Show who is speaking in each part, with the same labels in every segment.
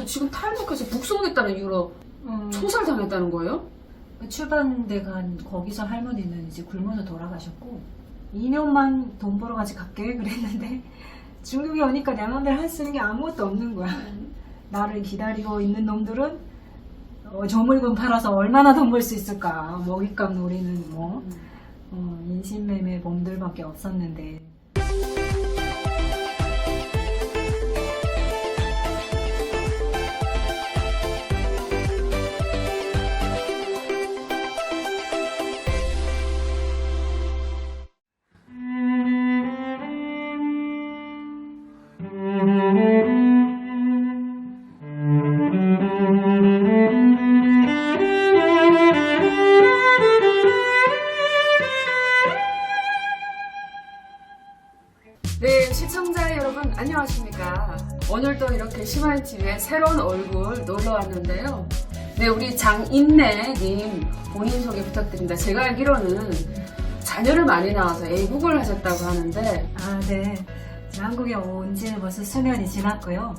Speaker 1: 지금 탈북해서 북송됐다는 이유로 총살당했다는 거예요?
Speaker 2: 출반대 간 거기서 할머니는 이제 굶어서 돌아가셨고 2년만 돈 벌어 같이 갈게 그랬는데 중국에 오니까 내 맘대로 할 수 있는 게 아무것도 없는 거야. 나를 기다리고 있는 놈들은 저 물건 팔아서 얼마나 돈 벌 수 있을까. 먹잇감 노리는 뭐 인신매매 범들밖에 없었는데.
Speaker 1: 네, 시청자 여러분 안녕하십니까. 오늘도 이렇게 심화인TV에 새로운 얼굴 놀러 왔는데요. 네, 우리 장인내님 본인 소개 부탁드립니다. 제가 알기로는 자녀를 많이 낳아서 애국을 하셨다고 하는데.
Speaker 2: 아, 네. 한국에 온 지는 벌써 수년이 지났고요.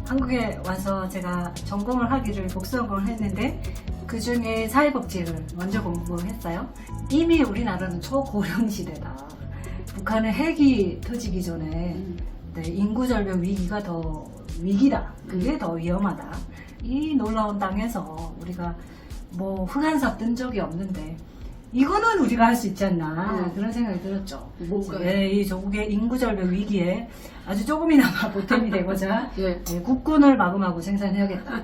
Speaker 2: 한국에 와서 제가 전공을 하기를 복수전공을 했는데 그 중에 사회복지를 먼저 공부했어요. 이미 우리나라는 초고령 시대다. 북한은 핵이 터지기 전에 네, 인구절벽 위기가 더 위기다. 그게 더 위험하다. 이 놀라운 땅에서 우리가 뭐 흑한사 뜬 적이 없는데 이거는 우리가 할 수 있지 않나 그런 생각이 들었죠.
Speaker 1: 뭔가요?
Speaker 2: 네, 이 조국의 인구절벽 위기에 아주 조금이나마 보탬이 되고자
Speaker 1: 예.
Speaker 2: 네, 국군을 마구마구 생산해야겠다.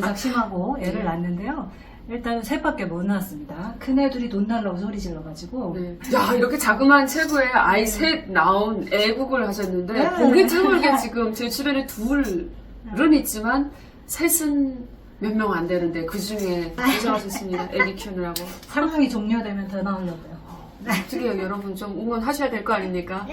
Speaker 2: 작심하고 애를 낳았는데요. 일단 셋밖에 못 낳았습니다. 큰애들이 돈 달라고 소리 질러가지고
Speaker 1: 네. 야, 이렇게 자그마한 체구에 아이 셋 낳은 애국을 하셨는데
Speaker 2: 네.
Speaker 1: 보기 드물게 지금 제 주변에 둘은 있지만 셋은 몇 명 안 되는데 그 중에 고생하셨습니다. 애기 키우느라고.
Speaker 2: 상황이 종료되면 더 나오려고요.
Speaker 1: 어떻게 해요, 여러분 좀 응원하셔야 될 거 아닙니까?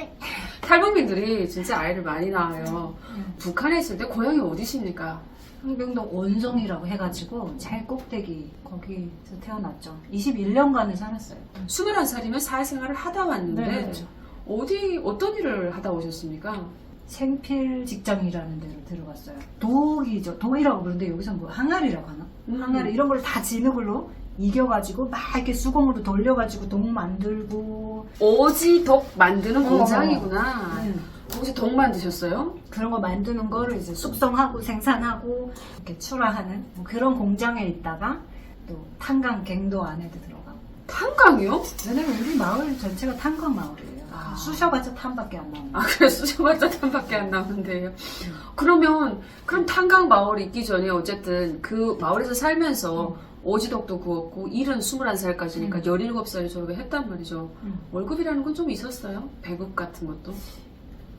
Speaker 1: 탈북민들이 진짜 아이를 많이 낳아요. 북한에 있을 때 고향이 어디십니까?
Speaker 2: 항병도 원성이라고 해가지고 제일 꼭대기 거기서 태어났죠. 21년간을 살았어요.
Speaker 1: 21살이면 사회생활을 하다 왔는데
Speaker 2: 네, 그렇죠.
Speaker 1: 어떤 일을 하다 오셨습니까?
Speaker 2: 생필 직장이라는 데로 들어갔어요. 독이죠. 독이라고 부르는데 여기서 뭐 항아리라고 하나? 항아리 이런 걸 다 진흙으로 이겨가지고 막 이렇게 수공으로 돌려가지고 독 만들고
Speaker 1: 오지독 만드는 공장이구나.
Speaker 2: 음.
Speaker 1: 거기서 독 만드셨어요?
Speaker 2: 그런 거 만드는 거를 이제 숙성하고 생산하고 이렇게 출하하는 뭐 그런 공장에 있다가 또 탄광 갱도 안에도 들어가고.
Speaker 1: 탄광이요?
Speaker 2: 왜냐면 우리 마을 전체가 탄광 마을이에요.
Speaker 1: 아.
Speaker 2: 쑤셔봤자 탄밖에 안 나오는.
Speaker 1: 아, 그래, 쑤셔봤자 탄밖에 안 나오는데요. 그럼 탄광 마을이 있기 전에 어쨌든 그 마을에서 살면서 오지독도 구웠고 일은 21살까지니까 17살에 졸업을 했단 말이죠. 월급이라는 건 좀 있었어요? 배급 같은 것도?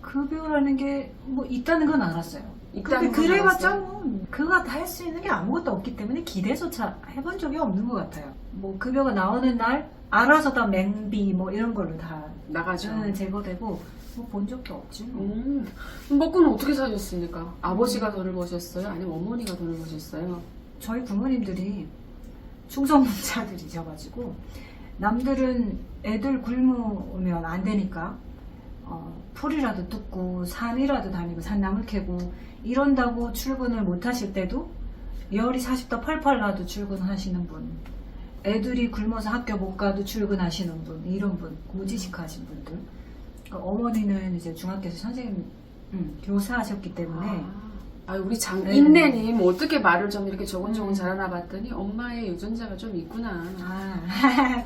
Speaker 2: 급여라는 게 뭐 있다는 건 알았어요. 근데
Speaker 1: 있다는 건
Speaker 2: 그래봤자
Speaker 1: 알았어요?
Speaker 2: 뭐 그가 다 할 수 있는 게 아무것도 없기 때문에 기대조차 해본 적이 없는 것 같아요. 뭐 급여가 나오는 날 알아서 다 맹비 뭐 이런 걸로 다
Speaker 1: 나가죠.
Speaker 2: 제거되고 뭐 본 적도 없지. 뭐.
Speaker 1: 먹고는 어떻게 사셨습니까? 아버지가 돈을 버셨어요? 아니면 어머니가 돈을 버셨어요?
Speaker 2: 저희 부모님들이 충성자들이셔가지고 남들은 애들 굶으면 안 되니까 풀이라도 뜯고 산이라도 다니고 산나물 캐고 이런다고 출근을 못 하실 때도 열이 40도 펄펄 나도 출근하시는 분, 애들이 굶어서 학교 못 가도 출근하시는 분, 이런 분, 고지식 하신 분들. 그러니까 어머니는 이제 중학교에서 선생님 교사하셨기 때문에
Speaker 1: 우리 장인내님 어떻게 말을 좀 이렇게 조곤조곤 잘하나 봤더니 엄마의 유전자가 좀 있구나.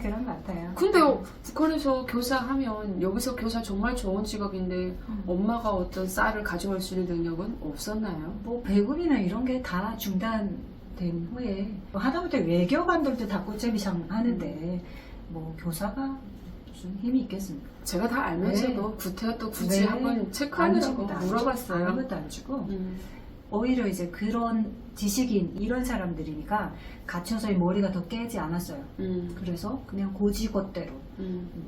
Speaker 2: 그런 것 같아요.
Speaker 1: 근데 북한에서 교사하면 여기서 교사 정말 좋은 직업인데 엄마가 어떤 쌀을 가져올 수 있는 능력은 없었나요?
Speaker 2: 뭐 배급이나 이런 게 다 중단된 후에 뭐 하다못해 외교관들도 다 꽃제비상 하는데 뭐 교사가 무슨 힘이 있겠습니까?
Speaker 1: 제가 다 알면서도
Speaker 2: 네.
Speaker 1: 구태여 굳이
Speaker 2: 네.
Speaker 1: 한번 체크하려고
Speaker 2: 안
Speaker 1: 물어봤어요.
Speaker 2: 아무것도 안 주고 오히려 이제 그런 지식인 이런 사람들이니까 갇혀서의 머리가 더 깨지 않았어요. 그래서 그냥 고지것대로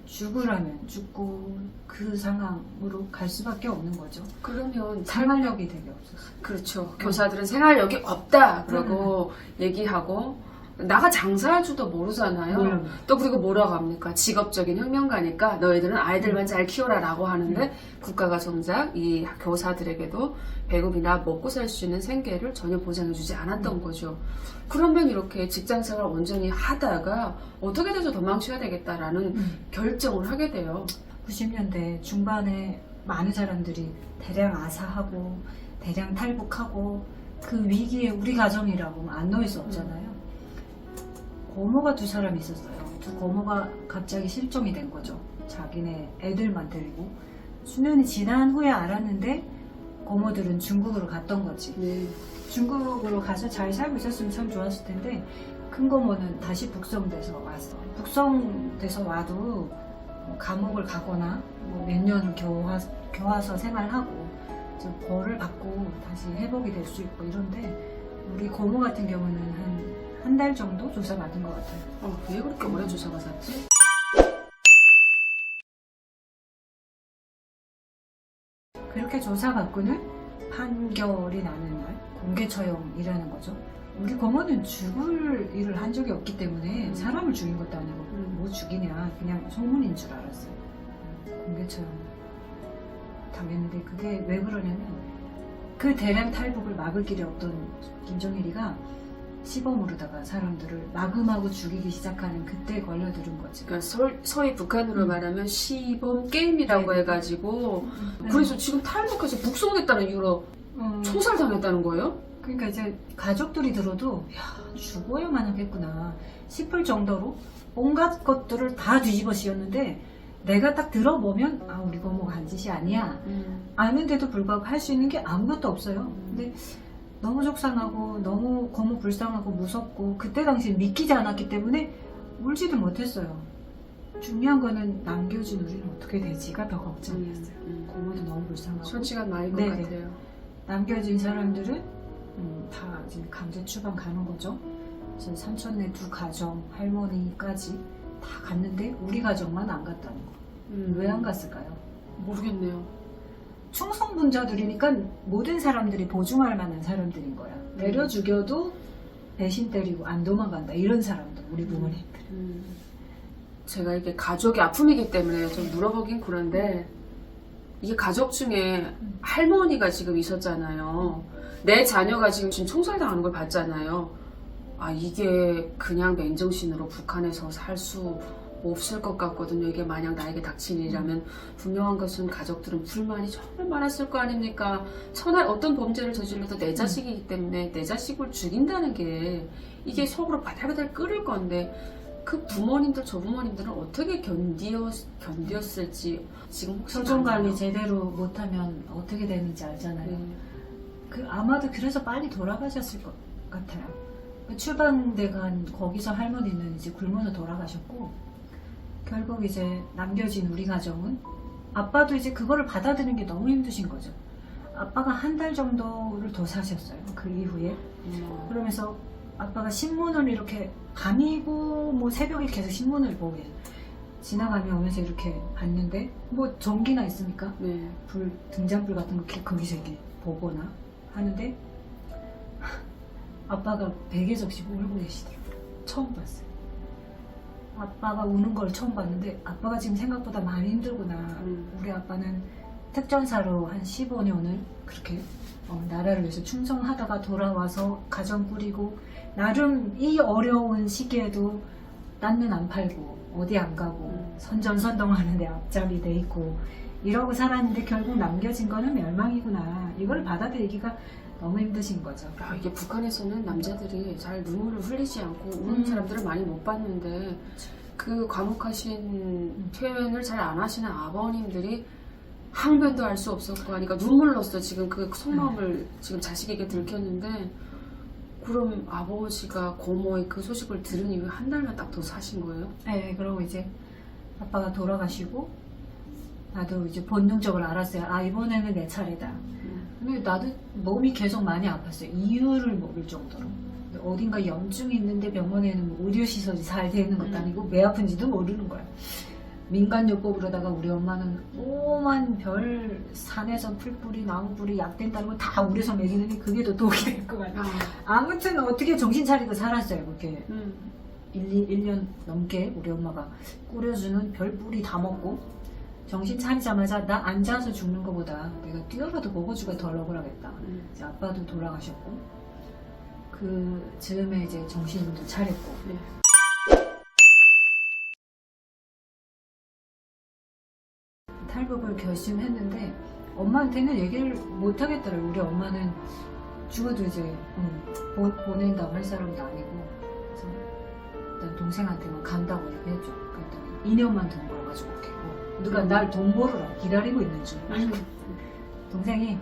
Speaker 2: 죽으라면 죽고 그 상황으로 갈 수밖에 없는 거죠.
Speaker 1: 그러면
Speaker 2: 생활력이 되게 없었어요.
Speaker 1: 그렇죠. 교사들은 생활력이 없다 그러고 얘기하고 나가 장사할 줄도 모르잖아요.
Speaker 2: 몰라요.
Speaker 1: 또 그리고 뭐라고 합니까? 직업적인 혁명가니까 너희들은 아이들만 잘 키워라라고 하는데 국가가 정작 이 교사들에게도 배급이나 먹고 살 수 있는 생계를 전혀 보장해주지 않았던 거죠. 그러면 이렇게 직장생활 온전히 하다가 어떻게 돼서 도망쳐야 되겠다라는 결정을 하게 돼요.
Speaker 2: 90년대 중반에 많은 사람들이 대량 아사하고 대량 탈북하고 그 위기에 우리 가정이라고 안 놓일 수 없잖아요. 고모가 두 사람이 있었어요. 두 고모가 갑자기 실종이 된 거죠. 자기네 애들만 데리고. 수년이 지난 후에 알았는데 고모들은 중국으로 갔던 거지.
Speaker 1: 네.
Speaker 2: 중국으로 가서 잘 살고 있었으면 참 좋았을 텐데 큰 고모는 다시 북송돼서 왔어. 북송돼서 와도 뭐 감옥을 가거나 뭐 몇 년을 교화서 생활하고 벌을 받고 다시 회복이 될 수 있고 이런데 우리 고모 같은 경우는 한 달 정도 조사받은 것 같아요.
Speaker 1: 왜 그렇게 오래 조사받았지?
Speaker 2: 그렇게 조사받고는 판결이 나는 날 공개 처형이라는 거죠. 우리 고모는 죽을 일을 한 적이 없기 때문에 사람을 죽인 것도 아니고 뭐 죽이냐 그냥 소문인 줄 알았어요. 공개 처형 당했는데 그게 왜 그러냐면 그 대량 탈북을 막을 길이 없던 김정일이가 시범으로다가 사람들을 마구마구 죽이기 시작하는 그때 걸려들은 거지.
Speaker 1: 그러니까 서희 북한으로 말하면 시범 게임이라고
Speaker 2: 네.
Speaker 1: 해가지고 그래서 지금 탈북해서 북송됐다는 이유로 총살당했다는 거예요?
Speaker 2: 그러니까 이제 가족들이 들어도 야 죽어야만 하겠구나 싶을 정도로 온갖 것들을 다 뒤집어 씌웠는데 내가 딱 들어보면 아 우리 고모가 한 짓이 아니야 아는데도 불구하고 할 수 있는 게 아무것도 없어요. 근데 너무 속상하고 너무 고모 불쌍하고 무섭고 그때 당시엔 믿기지 않았기 때문에 울지도 못했어요. 중요한 거는 남겨진 우리는 어떻게 되지가 더 걱정이었어요. 고모도 너무 불쌍하고
Speaker 1: 솔직한 말인 것
Speaker 2: 네네.
Speaker 1: 같아요.
Speaker 2: 남겨진 사람들은 다 이제 강제 추방 가는 거죠. 그래서 삼촌네 두 가정 할머니까지 다 갔는데 우리 가정만 안 갔다는 거. 왜 안 갔을까요?
Speaker 1: 모르겠네요.
Speaker 2: 충성분자들이니까 모든 사람들이 보증할 만한 사람들인 거야. 때려 죽여도 배신 때리고 안 도망간다 이런 사람들 우리 부모님들.
Speaker 1: 제가 이게 가족의 아픔이기 때문에 좀 물어보긴 그런데 이게 가족 중에 할머니가 지금 있었잖아요. 내 자녀가 지금 총살당하는 걸 봤잖아요. 아 이게 그냥 맨정신으로 북한에서 살 수 없을 것 같거든요. 이게 만약 나에게 닥친 일이라면 분명한 것은 가족들은 불만이 정말 많았을 거 아닙니까? 천하 어떤 범죄를 저질러도 내 자식이기 때문에 내 자식을 죽인다는 게 이게 속으로 바들바들 끓을 건데 그 부모님들 조부모님들은 어떻게 견디었을지 지금 혹시
Speaker 2: 소중 관리
Speaker 1: 아나요?
Speaker 2: 제대로 못하면 어떻게 되는지 알잖아요.
Speaker 1: 네.
Speaker 2: 그 아마도 그래서 빨리 돌아가셨을 것 같아요. 추방돼 간 거기서 할머니는 이제 굶어서 돌아가셨고 결국 이제 남겨진 우리 가정은 아빠도 이제 그거를 받아들이는 게 너무 힘드신 거죠. 아빠가 한 달 정도를 더 사셨어요. 그 이후에. 그러면서 아빠가 신문을 이렇게 밤이고 뭐 새벽에 계속 신문을 보게 지나가며 오면서 이렇게 봤는데 뭐 전기나 있습니까?
Speaker 1: 네.
Speaker 2: 불 등잔불 같은 거 거기서 이렇게 보거나 하는데 아빠가 베개 접시고 울고 계시더라고요. 처음 봤어요. 아빠가 우는 걸 처음 봤는데 아빠가 지금 생각보다 많이 힘들구나. 우리 아빠는 특전사로 한 15년을 그렇게 나라를 위해서 충성하다가 돌아와서 가정 꾸리고 나름 이 어려운 시기에도 딴 눈 안 팔고 어디 안 가고 선전선동하는데 앞잡이 돼 있고 이러고 살았는데 결국 남겨진 거는 멸망이구나. 이걸 받아들이기가 너무 힘드신 거죠.
Speaker 1: 이게 북한에서는 남자들이 잘 눈물을 흘리지 않고 우는 사람들을 많이 못 봤는데 그 과묵하신 표현을 잘 안 하시는 아버님들이 항변도 할 수 없었고 하니까 눈물로써 지금 그 속마음을 지금 자식에게 들켰는데 그럼 아버지가 고모의 그 소식을 들은 이후에 한 달만 딱 더 사신 거예요?
Speaker 2: 네, 그러고 이제 아빠가 돌아가시고 나도 이제 본능적으로 알았어요. 아 이번에는 내 차례다. 근데 나도 몸이 계속 많이 아팠어요. 이유를 모를 정도로. 어딘가 염증이 있는데 병원에는 뭐 의료시설이 잘 돼 있는 것도 아니고 왜 아픈지도 모르는 거야. 민간요법으로다가 우리 엄마는 오만 별 산에서 풀뿌리 나무뿌리 약 된다는 거 다 우려서 먹이느니 그게 더 독이 될 것 같아. 아무튼 어떻게 정신 차리고 살았어요. 그렇게 1년 넘게 우리 엄마가 끓여주는 별뿌리 다 먹고 정신 차리자마자 나 앉아서 죽는 것보다 내가 뛰어라도 먹어주가 덜 억울하겠다. 이제 아빠도 돌아가셨고 그 즈음에 이제 정신도 차렸고 탈북을 결심했는데 엄마한테는 얘기를 못 하겠더라고요. 우리 엄마는 죽어도 이제 보낸다고 할 사람도 아니고 그래서 일단 동생한테만 간다고 얘기했죠. 그랬더니 2년만 돈 벌어가지고 올게. 누가 날 돈 벌으라 기다리고 있는 줄. 동생이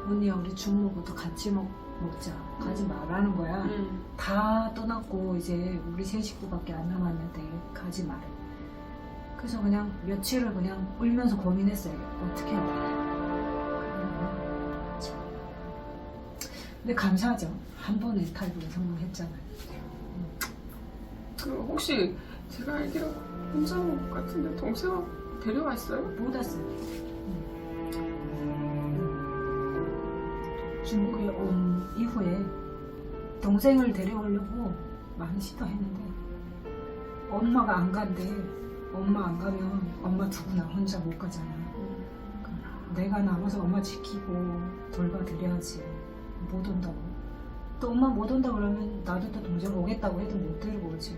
Speaker 2: 언니야 우리 죽 먹어도 같이 먹자. 가지 말라는 거야. 다 떠났고 이제 우리 세 식구밖에 안 남았는데 가지 말래. 그래서 그냥 며칠을 그냥 울면서 고민했어요. 어떻게 해야 되나. 근데 감사하죠. 한 번에 탈북에 성공했잖아요.
Speaker 1: 그 혹시 제가 알기로 혼자 같은데 동생 데려왔어요?
Speaker 2: 못 왔어요. 중국에 온 이후에 동생을 데려오려고 많이 시도했는데 엄마가 안 간대. 엄마 안 가면 엄마 두고 나 혼자 못 가잖아요. 내가 남아서 엄마 지키고 돌봐드려야지. 못 온다고. 또 엄마 못 온다 그러면 나도 또 동생 오겠다고 해도 못 데리고 오지.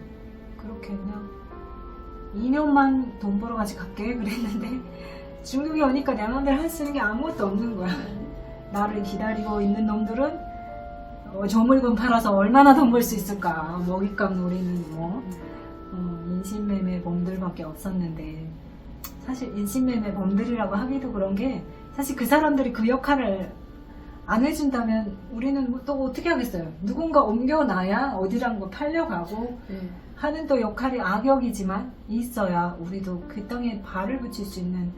Speaker 2: 그렇게 그냥 2년만 돈 벌어 같이 갈게 그랬는데 중국에 오니까 내 맘대로 할 수 있는 게 아무것도 없는 거야. 나를 기다리고 있는 놈들은 저 물건 팔아서 얼마나 돈 벌 수 있을까. 먹잇감 노리는 뭐 인신매매 범들밖에 없었는데 사실 인신매매 범들이라고 하기도 그런 게 사실 그 사람들이 그 역할을 안 해준다면 우리는 또 어떻게 하겠어요. 누군가 옮겨놔야 어디란 거 팔려가고 하는 또 역할이 악역이지만 있어야 우리도 그 땅에 발을 붙일 수 있는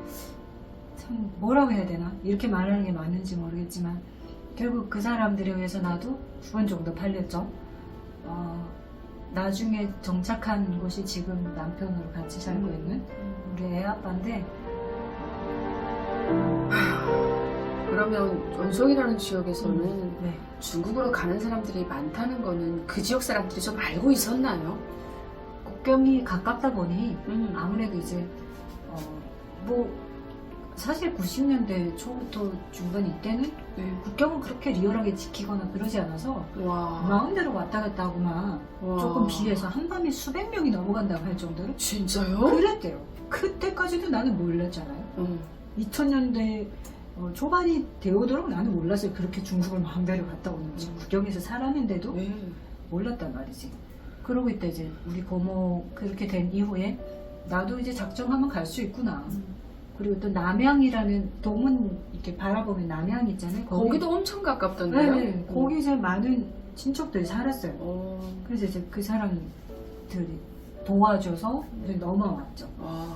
Speaker 2: 참 뭐라고 해야 되나 이렇게 말하는 게 맞는지 모르겠지만 결국 그 사람들에 의해서 나도 2번 정도 팔렸죠. 나중에 정착한 곳이 지금 남편으로 같이 살고 있는 우리 애 아빠인데
Speaker 1: 그러면 원성이라는 지역에서는
Speaker 2: 네.
Speaker 1: 중국으로 가는 사람들이 많다는 거는 그 지역 사람들이 좀 알고 있었나요?
Speaker 2: 국경이 가깝다 보니 아무래도 이제 뭐 사실 90년대 초부터 중반 이때는 국경은 그렇게 리얼하게 지키거나 그러지 않아서
Speaker 1: 와.
Speaker 2: 마음대로 왔다 갔다 하고만
Speaker 1: 와.
Speaker 2: 조금 비해서 한 밤에 수백 명이 넘어간다고 할 정도로
Speaker 1: 진짜요?
Speaker 2: 그랬대요. 그때까지도 나는 몰랐잖아요. 2000년대 초반이 되오도록 나는 몰랐어요. 그렇게 중국을 마음대로 갔다 오는지. 국경에서 살았는데도 몰랐단 말이지. 그러고 있다 이제 우리 고모 그렇게 된 이후에 나도 이제 작정하면 갈 수 있구나. 그리고 또 남양이라는 동문 이렇게 바라보면 남양 있잖아요.
Speaker 1: 거기도 엄청 가깝던데요?
Speaker 2: 네, 거기 이제 많은 친척들이 살았어요. 그래서 이제 그 사람들이 도와줘서 이제 넘어왔죠.
Speaker 1: 와.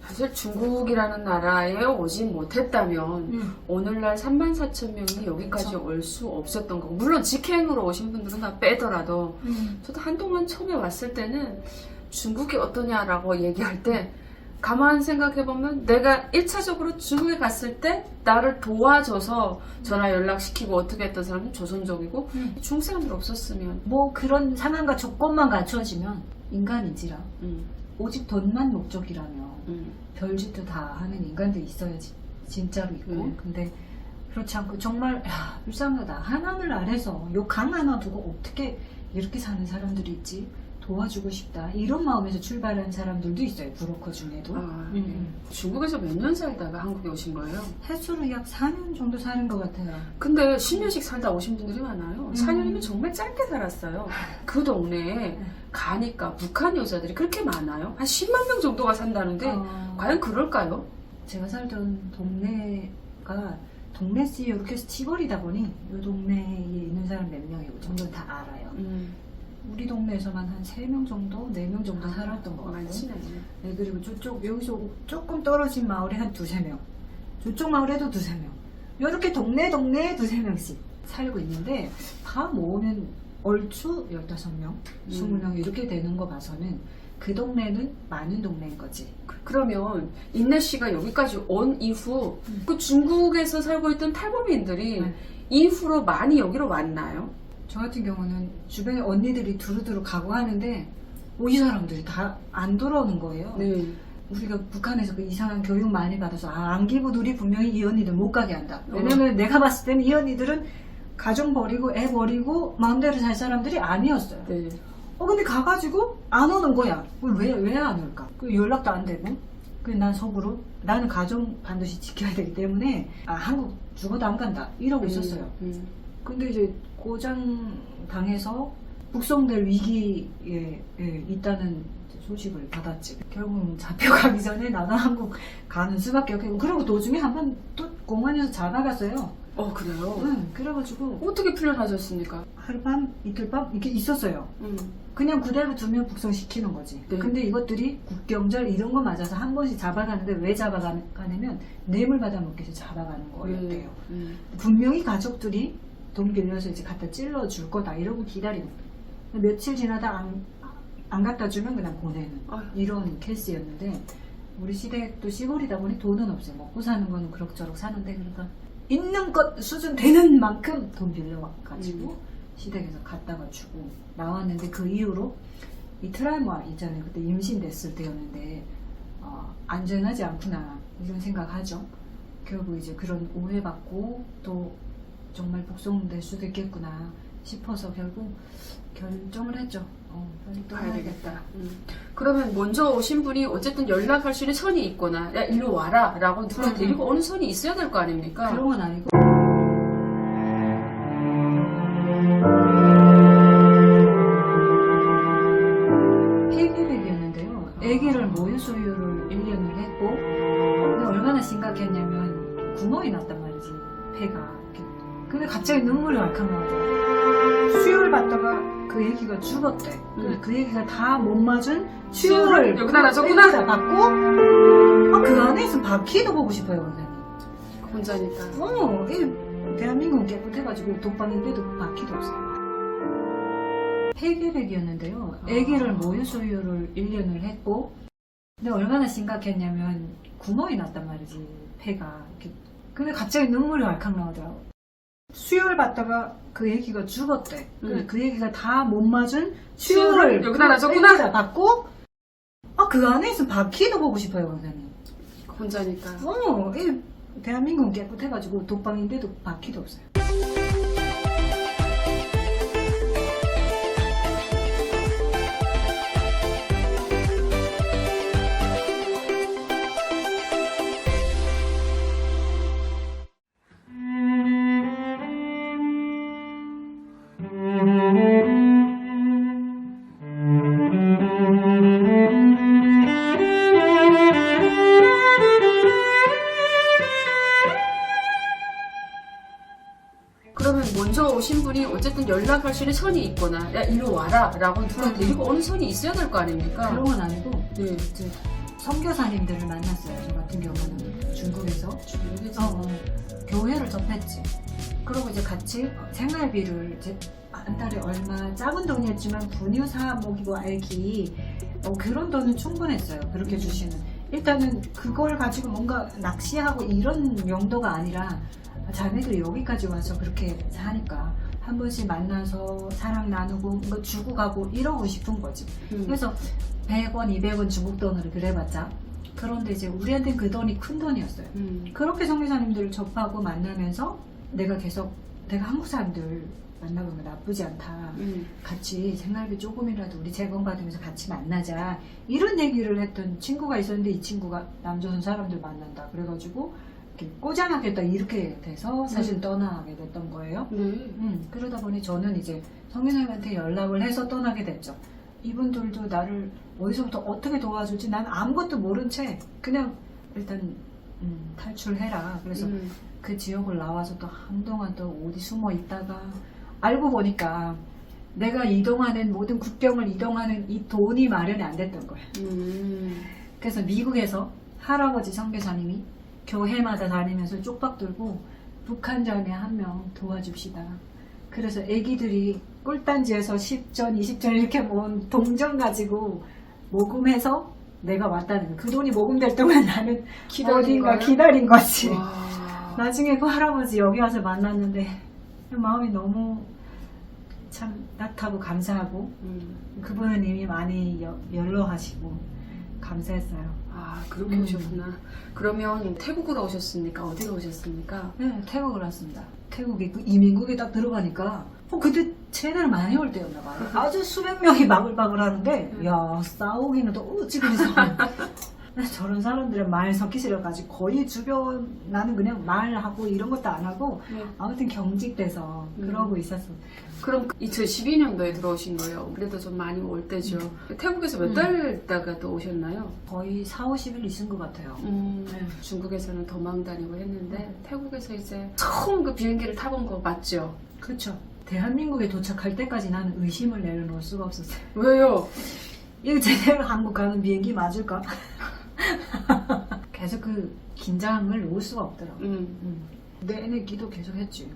Speaker 1: 사실 중국이라는 나라에 오지 못했다면 오늘날 34,000명이 여기까지
Speaker 2: 그쵸.
Speaker 1: 올 수 없었던 거고 물론 직행으로 오신 분들은 다 빼더라도 저도 한동안 처음에 왔을 때는 중국이 어떠냐라고 얘기할 때 가만 생각해보면 내가 1차적으로 중국에 갔을 때 나를 도와줘서 전화 연락시키고 어떻게 했던 사람은 조선족이고 중국 사람들 없었으면
Speaker 2: 뭐 그런 상황과 조건만 갖춰지면 인간인지라 오직 돈만 목적이라며 별짓도 다 하는 인간들이 있어야지 진짜로 있고 근데 그렇지 않고 정말 불쌍하다. 하나늘 아래서 요 강 하나 두고 어떻게 이렇게 사는 사람들이 있지? 도와주고 싶다. 이런 마음에서 출발한 사람들도 있어요. 브로커 중에도.
Speaker 1: 중국에서 몇 년 살다가 한국에 오신 거예요?
Speaker 2: 횟수로 약 4년 정도 사는 것 같아요.
Speaker 1: 근데 10년씩 살다 오신 분들이 많아요. 4년이면 정말 짧게 살았어요. 그 동네에 가니까 북한 여자들이 그렇게 많아요. 한 10만 명 정도가 산다는데 과연 그럴까요?
Speaker 2: 제가 살던 동네가 동네씨 이렇게 해서 치거리다 보니 이 동네에 있는 사람 몇 명이고 정도는 다 알아요. 우리 동네에서만 한 3명 정도, 4명 정도 살았던 것 같아요.
Speaker 1: 많지네.
Speaker 2: 네, 그리고 저쪽, 여기서 조금 떨어진 마을에 한 2-3명. 저쪽 마을에도 2-3명. 이렇게 동네에 2-3명씩 살고 있는데, 다 모으면 얼추 15명, 20명 이렇게 되는 거 봐서는 그 동네는 많은 동네인 거지.
Speaker 1: 그러면 인내 씨가 여기까지 온 이후 그 중국에서 살고 있던 탈북민들이
Speaker 2: 네.
Speaker 1: 이후로 많이 여기로 왔나요?
Speaker 2: 저 같은 경우는 주변에 언니들이 두루두루 가고 하는데 이 사람들이 다 안 돌아오는 거예요.
Speaker 1: 네.
Speaker 2: 우리가 북한에서 그 이상한 교육 많이 받아서 안기부들이 분명히 이 언니들 못 가게 한다. 왜냐면 내가 봤을 때는 이 언니들은 가정 버리고 애 버리고 마음대로 살 사람들이 아니었어요.
Speaker 1: 네.
Speaker 2: 근데 가가지고 안 오는 거야. 왜 안 올까? 그 연락도 안 되고. 난 속으로 나는 가정 반드시 지켜야 되기 때문에 한국 죽어도 안 간다 이러고 있었어요. 근데 이제 고장 당해서 북송될 위기에 있다는 소식을 받았지. 결국은 잡혀가기 전에 나도 한국 가는 수밖에 없고, 그리고 도중에 한 번 또 공안에서 잡아갔어요.
Speaker 1: 그래요?
Speaker 2: 응, 그래가지고
Speaker 1: 어떻게 풀려나셨습니까?
Speaker 2: 하룻밤 이틀밤 이렇게 있었어요. 그냥 그대로 두면 북송시키는 거지.
Speaker 1: 네.
Speaker 2: 근데 이것들이 국경절 이런 거 맞아서 한 번씩 잡아가는데 왜 잡아가냐면 뇌물 받아먹기 위해서 잡아가는 거였대요. 분명히 가족들이 돈 빌려서 이제 갖다 찔러줄 거다 이러고 기다리고 며칠 지나다 안 갖다 주면 그냥 보내는 이런 케이스였는데, 우리 시댁도 시골이다 보니 돈은 없어요. 먹고 사는 거는 그럭저럭 사는데, 그러니까 있는 것 수준 되는 만큼 돈 빌려가지고 시댁에서 갖다가 주고 나왔는데, 그 이후로 이 트라우마 있잖아요. 그때 임신됐을 때였는데 안전하지 않구나 이런 생각하죠. 결국 이제 그런 오해받고 또 정말 복송될 수도 있겠구나 싶어서 결국 결정을 했죠. 빨리
Speaker 1: 가야
Speaker 2: 떠나야겠다.
Speaker 1: 되겠다. 그러면 먼저 오신 분이 어쨌든 연락할 수 있는 선이 있거나, 야 일로 와라 라고 누가 데리고 오는 선이 있어야 될 거 아닙니까?
Speaker 2: 그런 건 아니고 폐기백이었는데요. 아기를 모유 수유를 1년을 했고, 근데 얼마나 심각했냐면 구멍이 났단 말이지, 폐가. 근데 갑자기 눈물이 왈칵 나오더라고. 수유를 받다가 그 아기가 죽었대. 그 아기가 다 못 맞은 수유를
Speaker 1: 여기다 놔줬구나.
Speaker 2: 여기다 받고, 그 안에 있으면 바퀴도 보고 싶어요, 원장님.
Speaker 1: 혼자니까.
Speaker 2: 이 대한민국은 깨끗해가지고 독방인데도 바퀴도 없어요. 폐계백이었는데요. 아기를 모유 수유를 1년을 했고, 근데 얼마나 심각했냐면 구멍이 났단 말이지, 폐가. 근데 갑자기 눈물이 왈칵 나오더라고. 수유를 받다가 그 아기가 죽었대. 그 아기가 다 못 맞은 수유를
Speaker 1: 여기다 놔줬구나.
Speaker 2: 여기다 받고, 그 안에 있으면 바퀴도 보고 싶어요, 원장님.
Speaker 1: 혼자니까.
Speaker 2: 이 대한민국은 깨끗해가지고 독방인데도 바퀴도 없어요.
Speaker 1: 그러면 먼저 오신 분이 어쨌든 연락할 수 있는 선이 있거나, 야 일로 와라 라고 누가 데리고 오는 선이 있어야 될 거 아닙니까?
Speaker 2: 그런 건 아니고
Speaker 1: 네.
Speaker 2: 이제 선교사님들을 만났어요. 저 같은 경우는 중국에서 교회를 접했지. 그리고 이제 같이 생활비를 이제 한 달에 얼마 작은 돈이었지만 분유사 먹이고 알기 그런 돈은 충분했어요. 그렇게 주시는. 일단은 그걸 가지고 뭔가 낚시하고 이런 용도가 아니라 자매들이 여기까지 와서 그렇게 사니까 한 번씩 만나서 사랑 나누고 뭐 주고 가고 이러고 싶은 거지. 그래서 100원, 200원 중국 돈으로 그래봤자. 그런데 이제 우리한테는 그 돈이 큰 돈이었어요. 그렇게 선교사님들을 접하고 만나면서 내가 한국 사람들 만나보면 나쁘지 않다. 같이 생활비 조금이라도 우리 제공받으면서 같이 만나자. 이런 얘기를 했던 친구가 있었는데, 이 친구가 남조선 사람들 만난다. 그래가지고 이렇게 꼬장하겠다 이렇게 돼서 사실 떠나게 됐던 거예요. 그러다 보니 저는 이제 성교사님한테 연락을 해서 떠나게 됐죠. 이분들도 나를 어디서부터 어떻게 도와줄지 난 아무것도 모른 채 그냥 일단 탈출해라. 그래서 그 지역을 나와서 또 한동안 또 어디 숨어 있다가 알고 보니까 내가 이동하는 모든 국경을 이동하는 이 돈이 마련이 안 됐던 거야. 그래서 미국에서 할아버지 선교사님이 교회마다 다니면서 쪽박 들고 북한 자매 한 명 도와줍시다. 그래서 애기들이 꿀단지에서 10전, 20전 이렇게 모은 동전 가지고 모금해서 내가 왔다는 거야. 그 돈이 모금될 동안 나는
Speaker 1: 기다린
Speaker 2: 어딘가
Speaker 1: 거예요?
Speaker 2: 기다린 거지.
Speaker 1: 와.
Speaker 2: 나중에 그 할아버지 여기 와서 만났는데 마음이 너무 참 따뜻하고 감사하고 그분은 이미 많이 연로하시고 감사했어요.
Speaker 1: 아, 그렇게 오셨구나. 그러면 태국으로 오셨습니까? 어디로 오셨습니까?
Speaker 2: 네, 태국을 왔습니다. 태국에 그 이민국에 딱 들어가니까 그때 채널 많이 올 때였나 봐요. 아주 수백 명이 바글바글 하는데 야 싸우기는 또 어찌 그리 싸우는 저런 사람들은 말 섞기 싫어가지고 거의 주변 나는 그냥 말하고 이런 것도 안 하고
Speaker 1: 네.
Speaker 2: 아무튼 경직돼서 그러고 있었어.
Speaker 1: 그럼 2012년도에 들어오신 거예요. 그래도 좀 많이 올 때죠. 태국에서 몇 달 있다가 또 오셨나요?
Speaker 2: 거의 4, 50일 있은 것 같아요. 네.
Speaker 1: 중국에서는 도망 다니고 했는데 태국에서 이제 처음 그 비행기를 타본 거 맞죠?
Speaker 2: 그렇죠. 대한민국에 도착할 때까지 나는 의심을 내려놓을 수가 없었어요.
Speaker 1: 왜요?
Speaker 2: 이거 제대로 한국 가는 비행기 맞을까? 계속 그 긴장을 놓을 수가 없더라고. 내내 기도 계속 했지.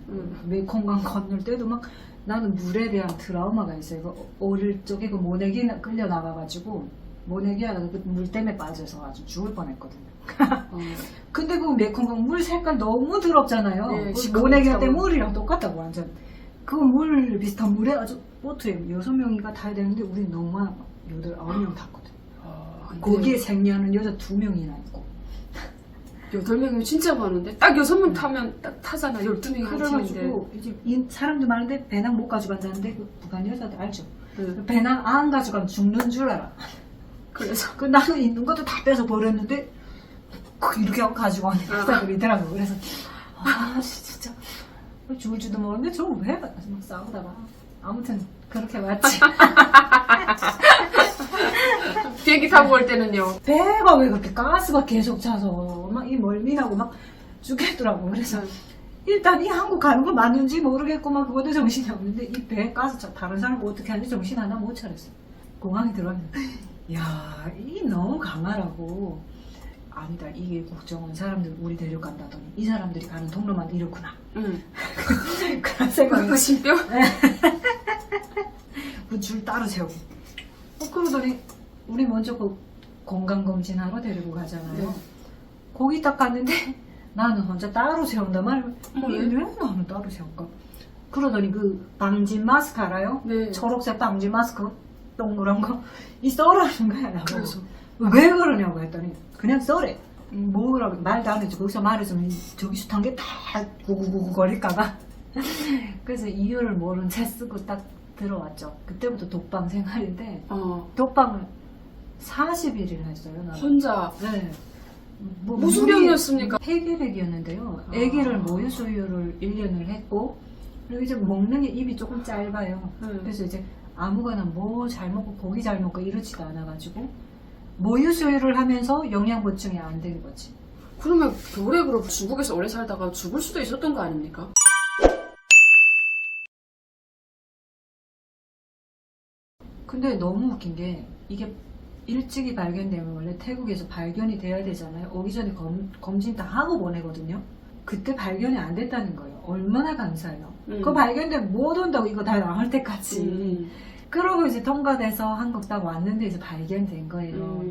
Speaker 2: 메콩강 건널 때도 막 나는 물에 대한 트라우마가 있어요. 그 어릴 적에 그 모내기 끌려 나가가지고 모내기 하다가 그 물 때문에 빠져서 아주 죽을 뻔했거든요. 근데 그 메콩강 물 색깔 너무 더럽잖아요.
Speaker 1: 네,
Speaker 2: 그
Speaker 1: 시커멓다고.
Speaker 2: 모내기 할 때 물이랑 똑같다고 완전. 그 물 비슷한 물에 아주 보트에 6명이가 타야 되는데 우린 너무 많아. 8, 9명 탔거든. 거기에 생리하는 여자 2명이나 있고.
Speaker 1: 8명이면 진짜 많은데? 딱 6명 타면 딱 타잖아. 12명이 한 팀인데.
Speaker 2: 그래가지고 이제 사람들 많은데 배낭 못 가지고 간다는데 그 북한 여자들 알죠?
Speaker 1: 네.
Speaker 2: 배낭 안 가져가면 죽는 줄 알아.
Speaker 1: 그래서
Speaker 2: 그 나는 있는 것도 다 빼서 버렸는데 이렇게 하고 가지고 오는 여자들이 있더라고. 그래서 아 진짜 죽을 줄도 모르는데 저거 왜 막 싸우다가 아무튼 그렇게 왔지.
Speaker 1: 비행기 타고 올 때는요.
Speaker 2: 배가 왜 그렇게 가스가 계속 차서 막 이 멀미나고 막 죽겠더라고. 그래서 일단 이 한국 가는 거 맞는지 모르겠고 막 그것도 정신이 없는데 이 배에 가스 차 다른 사람 어떻게 하는지 정신 하나 못 차렸어. 공항에 들어왔는데 야, 이 너무 강하라고. 아니다, 이게 국정원 사람들 우리 데려간다더니 이 사람들이 가는 통로만 이렇구나. 그런 생각이.
Speaker 1: 그 신뼈?
Speaker 2: 그 줄 따로 세우고. 그러더니 우리 먼저 그 건강검진하러 데리고 가잖아요.
Speaker 1: 네.
Speaker 2: 거기 딱 갔는데 나는 혼자 따로 세운단 말이야.
Speaker 1: 왜?
Speaker 2: 왜 나는 따로 세울까? 그러더니 그 방진 마스크 알아요?
Speaker 1: 네.
Speaker 2: 초록색 방진 마스크 동그란 거 이 써라는 거야 나보고.
Speaker 1: 그래서
Speaker 2: 왜 그러냐고 했더니 그냥 써래. 뭐라고 말도 안 해줘. 거기서 말해주면 저기 숱한 게 다 구구구구 거릴까봐. 그래서 이유를 모른 채 쓰고 딱 들어왔죠. 그때부터 독방 생활인데 독방을 40일을 했어요. 나는.
Speaker 1: 혼자.
Speaker 2: 네.
Speaker 1: 무슨 병이었습니까?
Speaker 2: 폐결핵이었는데요. 아기를 모유 수유를 1년을 했고 그리고 이제 먹는 게 입이 조금 짧아요. 그래서 이제 아무거나 뭐 잘 먹고 고기 잘 먹고 이러지도 않아가지고 모유 수유를 하면서 영양 보충이 안 되는 거지.
Speaker 1: 그러면 결핵으로 중국에서 오래 살다가 죽을 수도 있었던 거 아닙니까?
Speaker 2: 근데 너무 웃긴 게 이게 일찍이 발견되면 원래 태국에서 발견이 돼야 되잖아요. 오기 전에 검진 다 하고 보내거든요. 그때 발견이 안 됐다는 거예요. 얼마나 감사해요. 그거 발견되면 못 온다고 이거 다 나올 때까지. 그러고 이제 통과돼서 한국 딱 왔는데 이제 발견된 거예요.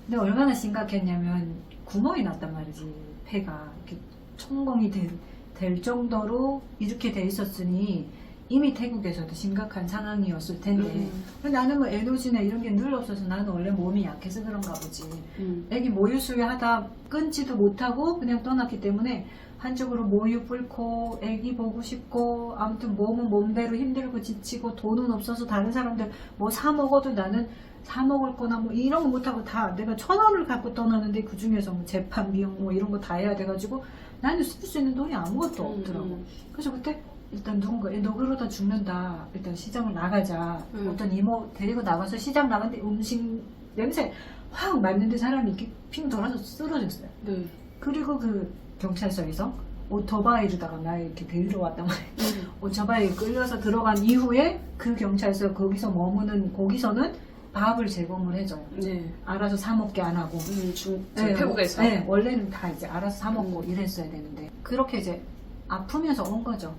Speaker 2: 근데 얼마나 심각했냐면 구멍이 났단 말이지. 폐가 이렇게 천공이 될 정도로 이렇게 돼 있었으니 이미 태국에서도 심각한 상황이었을 텐데 근데 나는 뭐 에너지나 이런 게 늘 없어서 나는 원래 몸이 약해서 그런가 보지. 애기 모유 수유하다 끊지도 못하고 그냥 떠났기 때문에 한쪽으로 모유 뿔고 애기 보고 싶고 아무튼 몸은 몸대로 힘들고 지치고 돈은 없어서 다른 사람들 뭐 사 먹어도 나는 사 먹을 거나 뭐 이런 거 못하고 다 내가 1,000원을 갖고 떠나는데 그 중에서 뭐 재판 비용 뭐 이런 거 다 해야 돼가지고 나는 쓸 수 있는 돈이 아무것도 없더라고. 그래서 그때 일단 누군가 너 그러다 죽는다. 일단 시장을 나가자. 어떤 이모 데리고 나가서 시장 나갔는데 음식 냄새 확 맡는데 사람이 이렇게 핑 돌아서 쓰러졌어요.
Speaker 1: 네.
Speaker 2: 그리고 그 경찰서에서 오토바이로다가 나 이렇게 데리러 왔단 말이에요. 오토바이에 끌려서 들어간 이후에 그 경찰서 거기서 머무는 거기서는 밥을 제공을 해줘요.
Speaker 1: 네.
Speaker 2: 알아서 사 먹게 안 하고.
Speaker 1: 태국에서.
Speaker 2: 네, 원래는 다 이제 알아서 사 먹고 이랬어야 되는데 그렇게 이제 아프면서 온 거죠.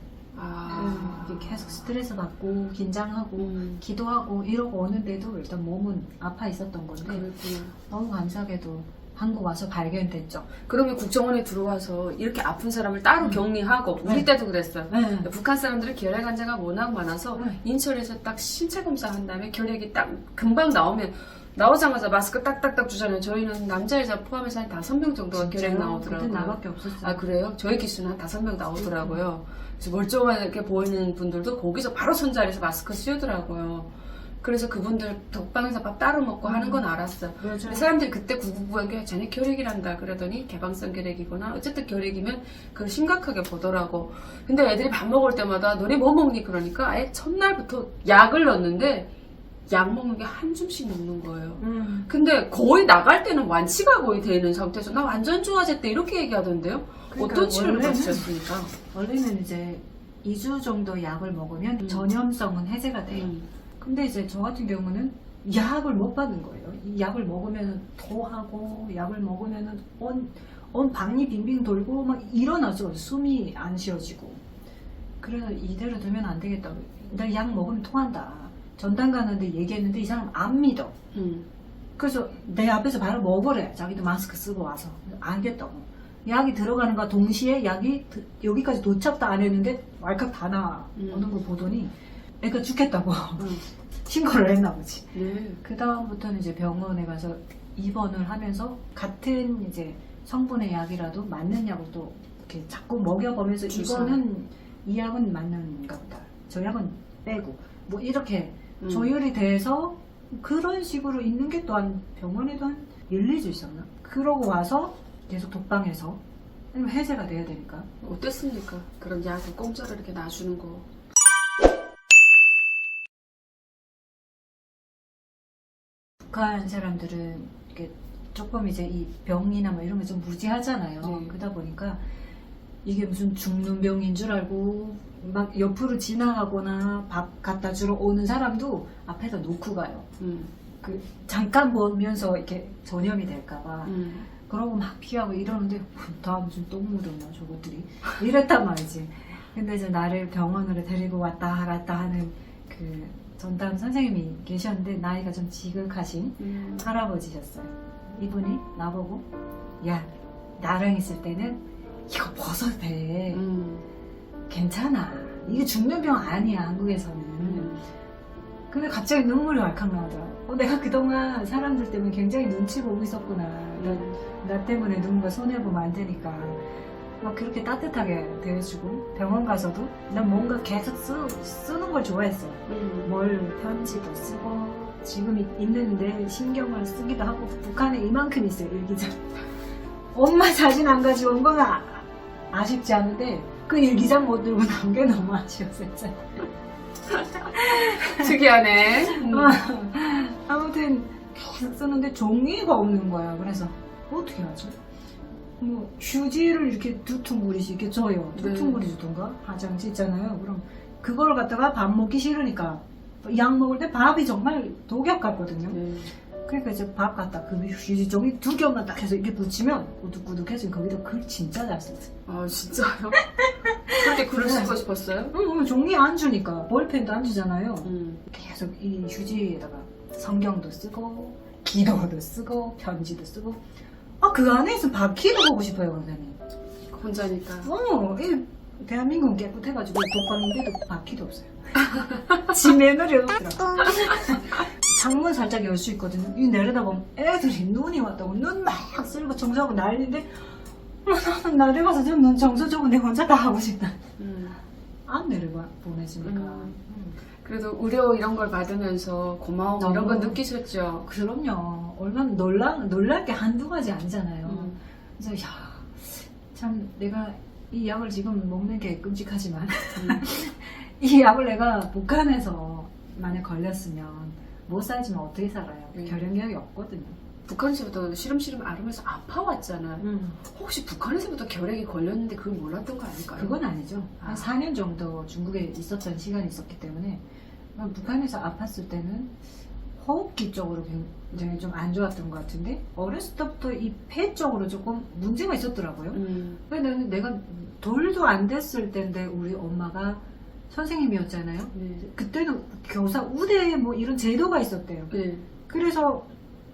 Speaker 2: 이게 계속 스트레스 받고 긴장하고 기도하고 이러고 오는데도 일단 몸은 아파 있었던 건데
Speaker 1: 그렇구나.
Speaker 2: 너무 감사하게도 한국 와서 발견됐죠.
Speaker 1: 그러면 국정원에 들어와서 이렇게 아픈 사람을 따로 격리하고 우리
Speaker 2: 네.
Speaker 1: 때도 그랬어요.
Speaker 2: 네.
Speaker 1: 북한 사람들은 결핵 환자가 워낙 많아서
Speaker 2: 네.
Speaker 1: 인천에서 딱 신체 검사한 다음에 결핵이 딱 금방 나오자마자 마스크 딱딱딱 주잖아요. 저희는 남자 여자 포함해서 한 5명 정도가 결핵
Speaker 2: 그때
Speaker 1: 나오더라고요.
Speaker 2: 나밖에 없었어요.
Speaker 1: 아 그래요? 저희 기수는 한 5명 나오더라고요. 그래서 멀쩡하게 보이는 분들도 거기서 바로 손자리에서 마스크 씌우더라고요. 그래서 그분들 독방에서 밥 따로 먹고 하는 건 알았어요.
Speaker 2: 맞아요.
Speaker 1: 근데 사람들이 그때 999에 쟤네 결핵이란다 그러더니 개방성 결핵이거나 어쨌든 결핵이면 그걸 심각하게 보더라고. 근데 애들이 밥 먹을 때마다 너네 뭐 먹니? 그러니까 아예 첫날부터 약을 넣었는데 약 먹는 게 한 줌씩 먹는 거예요. 근데 거의 나갈 때는 완치가 거의 되는 상태에서 나 완전 좋아졌대 이렇게 얘기하던데요.
Speaker 2: 그러니까
Speaker 1: 어떤 치료를
Speaker 2: 원래는-
Speaker 1: 받으셨습니까?
Speaker 2: 원래는 이제 2주 정도 약을 먹으면 전염성은 해제가 돼요. 근데 이제 저 같은 경우는 약을 못 받는 거예요. 이 약을 먹으면 토하고 약을 먹으면 온 방이 빙빙 돌고 막 일어나서 숨이 안 쉬어지고 그래서 이대로 두면 안 되겠다고. 나 약 먹으면 토한다. 전담 가는데 얘기했는데 이 사람 안 믿어. 그래서 내 앞에서 바로 먹으래. 자기도 마스크 쓰고 와서. 알겠다고. 약이 들어가는 거 동시에 약이 여기까지 도착도 안 했는데 왈칵 다 나오는 걸 보더니 애가 죽겠다고 신고를 했나 보지.
Speaker 1: 네.
Speaker 2: 그 다음부터는 이제 병원에 가서 입원을 하면서 같은 이제 성분의 약이라도 맞는 약을 또 이렇게 자꾸 먹여보면서
Speaker 1: 주사.
Speaker 2: 이거는 이 약은 맞는가 보다. 저 약은 빼고 뭐 이렇게 조율이 돼서 그런 식으로 있는 게 또한 병원에도 한 1, 2주 있었나? 그러고 와서 계속 독방에서 아니면 해제가 돼야 되니까.
Speaker 1: 어땠습니까? 그런 약을 공짜로 이렇게 놔주는 거.
Speaker 2: 북한 사람들은 이렇게 조금 이제 이 병이나 뭐 이런 게 좀 무지하잖아요.
Speaker 1: 네.
Speaker 2: 그러다 보니까 이게 무슨 죽는 병인 줄 알고 막 옆으로 지나가거나 밥 갖다 주러 오는 사람도 앞에다 놓고 가요. 그 잠깐 보면서 이렇게 전염이 될까봐. 그러고 막 피하고 이러는데 다 무슨 똥 묻었나 저것들이 이랬단 말이지. 근데 이제 나를 병원으로 데리고 왔다 갔다 하는 그 전담 선생님이 계셨는데 나이가 좀 지극하신 할아버지셨어요. 이분이 나보고 야 나랑 있을 때는 이거 벗어도 돼. 괜찮아. 이게 죽는 병 아니야 한국에서는. 근데 갑자기 눈물이 왈칵 나오더라. 내가 그동안 사람들 때문에 굉장히 눈치 보고 있었구나. 나 때문에 누군가 손해보면 안 되니까. 막 그렇게 따뜻하게 대해주고 병원 가서도 난 뭔가 계속 쓰는 걸 좋아했어. 뭘 편지도 쓰고 지금 있는데 신경을 쓰기도 하고 북한에 이만큼 있어요 일기장. 엄마 사진 안 가지고 온 건 아쉽지 않은데 그 일기장 못 들고 나온 게 너무 아쉬웠어요.
Speaker 1: 특이하네.
Speaker 2: 아무튼 계속 쓰는데 종이가 없는 거야. 그래서 어떻게 하지? 뭐 휴지를 이렇게 두 퉁구리씩 이렇게 줘요. 두
Speaker 1: 네.
Speaker 2: 퉁구리 주던가 화장지 있잖아요. 그럼 그걸 갖다가 밥 먹기 싫으니까 약 먹을 때 밥이 정말 독약 같거든요.
Speaker 1: 네.
Speaker 2: 그러니까 이제 밥 갖다 그 휴지 종이 두 겹만 딱 해서 이렇게 붙이면 우둑우둑해지면 거기다 글 진짜 잘 썼어.
Speaker 1: 아 진짜요? 그렇게 글을 쓰고 싶었어요?
Speaker 2: 응, 종이 안 주니까 볼펜도 안 주잖아요.
Speaker 1: 음.
Speaker 2: 계속 이 휴지에다가 성경도 쓰고 기도도 쓰고 편지도 쓰고 그 안에 있으면 바퀴도 보고 싶어요 원장님.
Speaker 1: 혼자니까.
Speaker 2: 이 대한민국은 깨끗해가지고 독방인데도 바퀴도 없어요. 집 매너리 없더라. 창문 살짝 열 수 있거든요. 이 내려다보면 애들이 눈이 왔다고 눈 막 쓸고 청소하고 난리인데 나는 내려가서 좀 청소 좀 내 혼자 다 하고 싶다. 안 내려가 보내주니까.
Speaker 1: 그래도 의료 이런 걸 받으면서 고마움 이런 건 느끼셨죠?
Speaker 2: 그럼요. 얼마나 놀랄 게 한두 가지 아니잖아요. 그래서 참 내가 이 약을 지금 먹는 게 끔찍하지만 이 약을 내가 북한에서 만약 걸렸으면 못 살지만 어떻게 살아요? 결연력이 없거든요.
Speaker 1: 북한에서부터 시름시름 앓으면서 아파왔잖아요. 혹시 북한에서부터 결핵이 걸렸는데 그걸 몰랐던 거 아닐까요?
Speaker 2: 그건 아니죠. 한 4년 정도 중국에 있었던 시간이 있었기 때문에 북한에서 아팠을 때는 호흡기 쪽으로 굉장히 좀 안 좋았던 것 같은데 어렸을 때부터 이 폐 쪽으로 조금 문제가 있었더라고요. 근데 내가 돌도 안 됐을 때인데 우리 엄마가 선생님이었잖아요.
Speaker 1: 네.
Speaker 2: 그때는 교사 우대에 뭐 이런 제도가 있었대요.
Speaker 1: 네.
Speaker 2: 그래서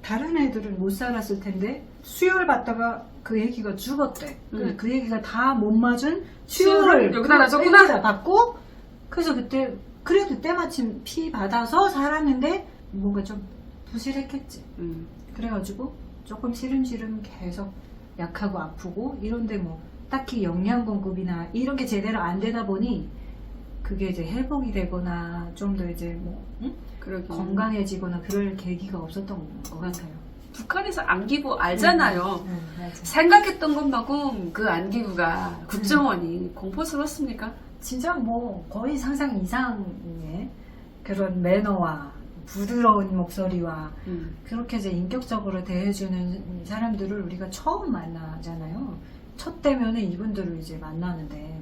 Speaker 2: 다른 애들은 못 살았을 텐데 수혈 받다가 그 애기가 죽었대. 그 애기가 다 못 맞은 수혈을
Speaker 1: 여기다 놔줬구나?
Speaker 2: 여기다 받고 그래서 그때 그래도 때마침 피 받아서 살았는데 뭔가 좀 부실했겠지. 그래가지고 조금 시름시름 계속 약하고 아프고 이런데 뭐 딱히 영양 공급이나 이런 게 제대로 안 되다 보니 그게 이제 회복이 되거나 좀 더 이제 뭐 건강해지거나 그럴 계기가 없었던 것 같아요.
Speaker 1: 북한에서 안기부 알잖아요.
Speaker 2: 맞아.
Speaker 1: 생각했던 것만큼 그 안기부가 국정원이 공포스럽습니까?
Speaker 2: 진짜 뭐 거의 상상 이상의 그런 매너와 부드러운 목소리와 그렇게 이제 인격적으로 대해주는 사람들을 우리가 처음 만나잖아요. 첫 대면에 이분들을 이제 만나는데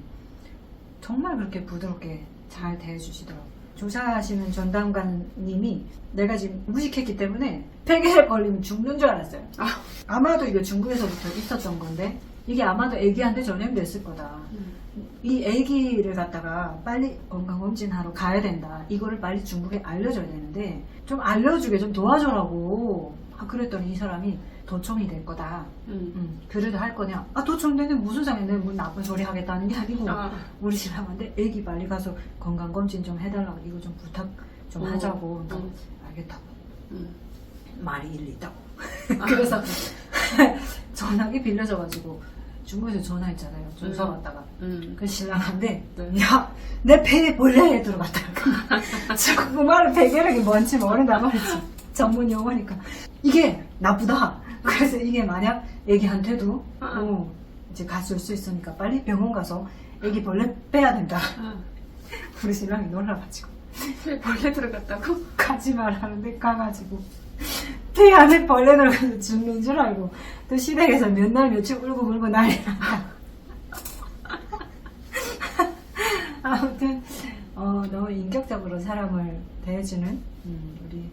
Speaker 2: 정말 그렇게 부드럽게 잘 대해주시더라고요. 조사하시는 전담관님이 내가 지금 무식했기 때문에 폐결에 걸리면 죽는 줄 알았어요. 아마도 이거 중국에서부터 있었던 건데 이게 아마도 애기한테 전염됐을 거다. 이 애기를 갖다가 빨리 건강검진하러 가야 된다. 이거를 빨리 중국에 알려줘야 되는데 좀 알려주게 좀 도와줘라고. 그랬더니 이 사람이 도청이 될 거다. 그래도 할 거냐? 도청되는 무슨 상관인데 뭐 나쁜 소리 하겠다는 게 아니고 우리 신랑한테 애기 빨리 가서 건강검진 좀 해달라고 이거 좀 부탁 좀 하자고. 그러니까 알겠다고. 말이 일리 있다고. 그래서 전화기 빌려줘가지고 중국에서 전화했잖아요. 조사 왔다가. 그 신랑한테 야, 내 폐에 벌레에 들어갔다가 그 말을 배경이 뭔지 모른다 말이지. 전문 용어니까 이게 나쁘다. 그래서 이게 만약 애기한테도 이제 갔을 수 있으니까 빨리 병원 가서 애기 벌레 빼야 된다. 우리 신랑이 놀라가지고
Speaker 1: 벌레 들어갔다고?
Speaker 2: 가지 말라는데 가가지고 폐 안에 벌레 들어가서 죽는 줄 알고 또 시댁에서 몇 날 며칠 울고 난리나. 아무튼 너무 인격적으로 사람을 대해주는 우리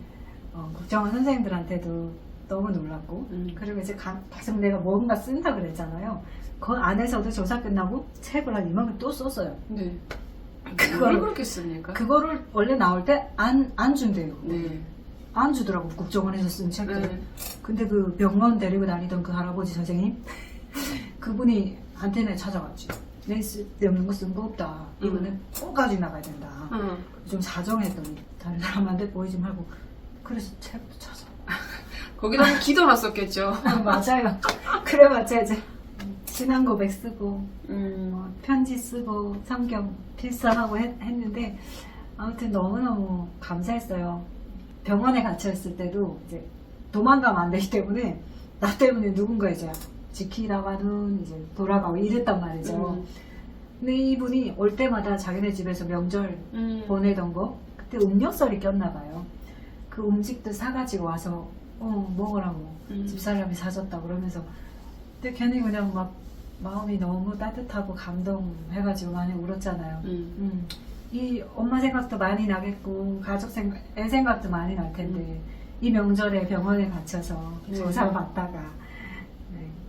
Speaker 2: 국정원 선생님들한테도 너무 놀랐고 그리고 이제 계속 내가 뭔가 쓴다 그랬잖아요. 그 안에서도 조사 끝나고 책을 한 이만큼 또 썼어요.
Speaker 1: 네. 그걸 그렇게 씁니까?
Speaker 2: 그거를 원래 나올 때 안 준대요.
Speaker 1: 네.
Speaker 2: 안 주더라고 국정원에서 쓴 책들.
Speaker 1: 네.
Speaker 2: 근데 그 병원 데리고 다니던 그 할아버지 선생님 그분이 한테는 찾아왔지. 내 쓸데없는 거 쓴 거 없다. 이거는 꼭 가지고 나가야 된다. 좀 사정했더니 다른 사람한테 보이지 말고 그래서 책도 찾아.
Speaker 1: 거기다 기도 났었겠죠.
Speaker 2: 맞아요. 그래봤자 이제 신앙 고백 쓰고 편지 쓰고 성경 필사하고 했는데 아무튼 너무너무 감사했어요. 병원에 갇혀있을 때도 이제 도망가면 안 되기 때문에 나 때문에 누군가 이제 지키다가는 이제 돌아가고 이랬단 말이죠. 근데 이분이 올 때마다 자기네 집에서 명절 보내던 거 그때 음력설이 꼈나 봐요. 그 음식도 사가지고 와서 먹으라고 집사람이 사줬다 그러면서 근데 괜히 그냥 막 마음이 너무 따뜻하고 감동해가지고 많이 울었잖아요. 이 엄마 생각도 많이 나겠고 가족 생각, 애 생각도 많이 날 텐데 이 명절에 병원에 갇혀서 조사 받다가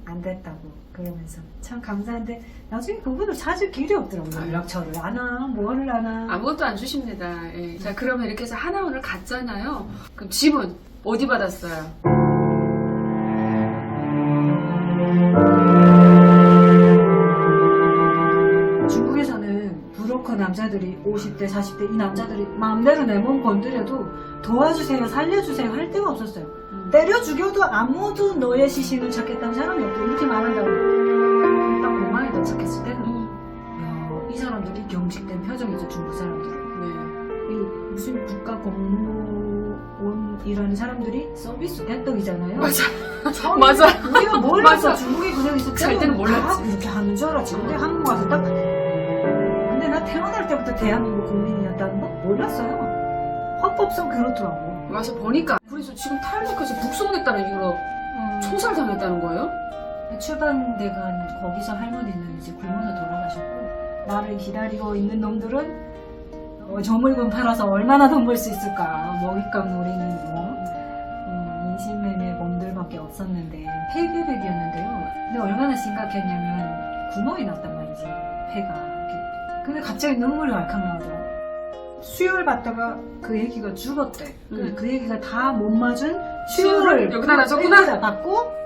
Speaker 2: 안 됐다고 그러면서 참 감사한데 나중에 그분을 찾을 길이 없더라고요. 연락처를 안 와, 뭐를 안 와.
Speaker 1: 아무것도 안 주십니다. 예. 자, 그러면 이렇게 해서 하나원을 갔잖아요. 그럼 집은 어디 받았어요?
Speaker 2: 중국에서는 브로커 남자들이 50대, 40대 이 남자들이 마음대로 내 몸 건드려도 도와주세요, 살려주세요 할 데가 없었어요. 때려 죽여도 아무도 너의 시신을 찾겠다는 사람이 없고 이렇게 말한다고. 딱 공항에 도착했을 때는 이 사람들이 경직된 표정이죠. 중국 사람들은. 이 무슨 국가 공무원이라는 사람들이 서비스 대떡이잖아요.
Speaker 1: 맞아.
Speaker 2: 맞아. 우리가 몰랐어. 중국에 그냥 있을
Speaker 1: 갈 때는 몰랐지.
Speaker 2: 다 그렇게 하는 줄 알았지. 근데 한국 와서 딱 근데 나 태어날 때부터 대한민국 국민이었다는 거 몰랐어요. 헌법상 그렇더라고.
Speaker 1: 와서 보니까 그래서 지금 탈북해서 북송됐다는 이유로 총살당했다는 거예요?
Speaker 2: 출방대간 거기서 할머니는 이제 굶어서 돌아가셨고 나를 기다리고 있는 놈들은 저 물건 팔아서 얼마나 돈 벌 수 있을까. 먹잇감 노리는 뭐 인신매매 몸들밖에 없었는데 폐결핵이었는데요. 근데 얼마나 심각했냐면 구멍이 났단 말이지. 폐가 이렇게. 근데 갑자기 눈물이 왈칵 나오더라. 수혈 받다가 그 애기가 죽었대. 그 애기가 다 못 맞은 수혈을
Speaker 1: 여기다 놔줬구나.
Speaker 2: 받고